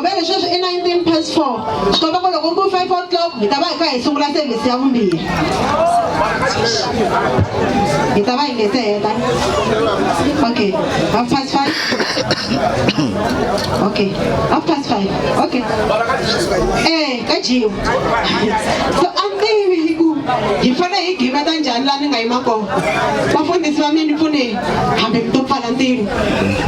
vele sweswo i 19:04 swi komba ku loko mbu 5 o'clock hi ta va hi kha hi sungula sevhisi ya vumbirhi hi ta va hi nge se heta okay 5:05 okay 5:05 okay ka jiwo so a ni tivi ku hi fanele hi giveta njhani laha ni nga yima kona vafundhisi va mina pfuneni hambi mi to pfala ntivo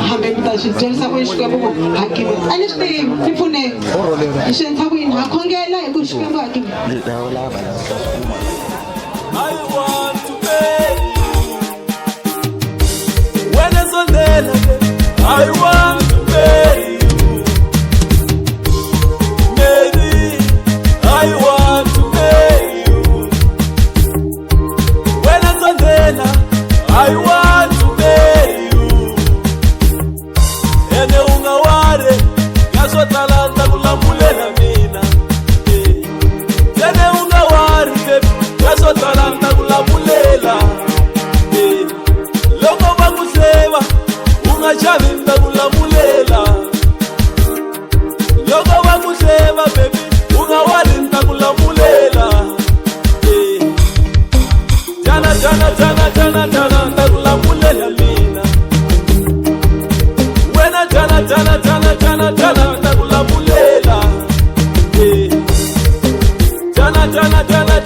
hambi mi ta swi byerisa ku xikwembu ku ha giveta a ni swi tivi ni pfuneni hi swi endlisa ku yini ha khongela hi ku xikwembu ha giveta I want to marry you. When it's on there, I want to marry you. Maybe I want to marry you. When it's on there, I want to marry you. Ene ungaware, yaso talanta kulamulela mina. Ene ungaware, baby. Yaso talanta kulamulela loko vakuseva ungachavi nta kulamulela loko vakuseva baby ungawali nta kulamulela jana nta kulamulela mina wena jana nta kulamulela jana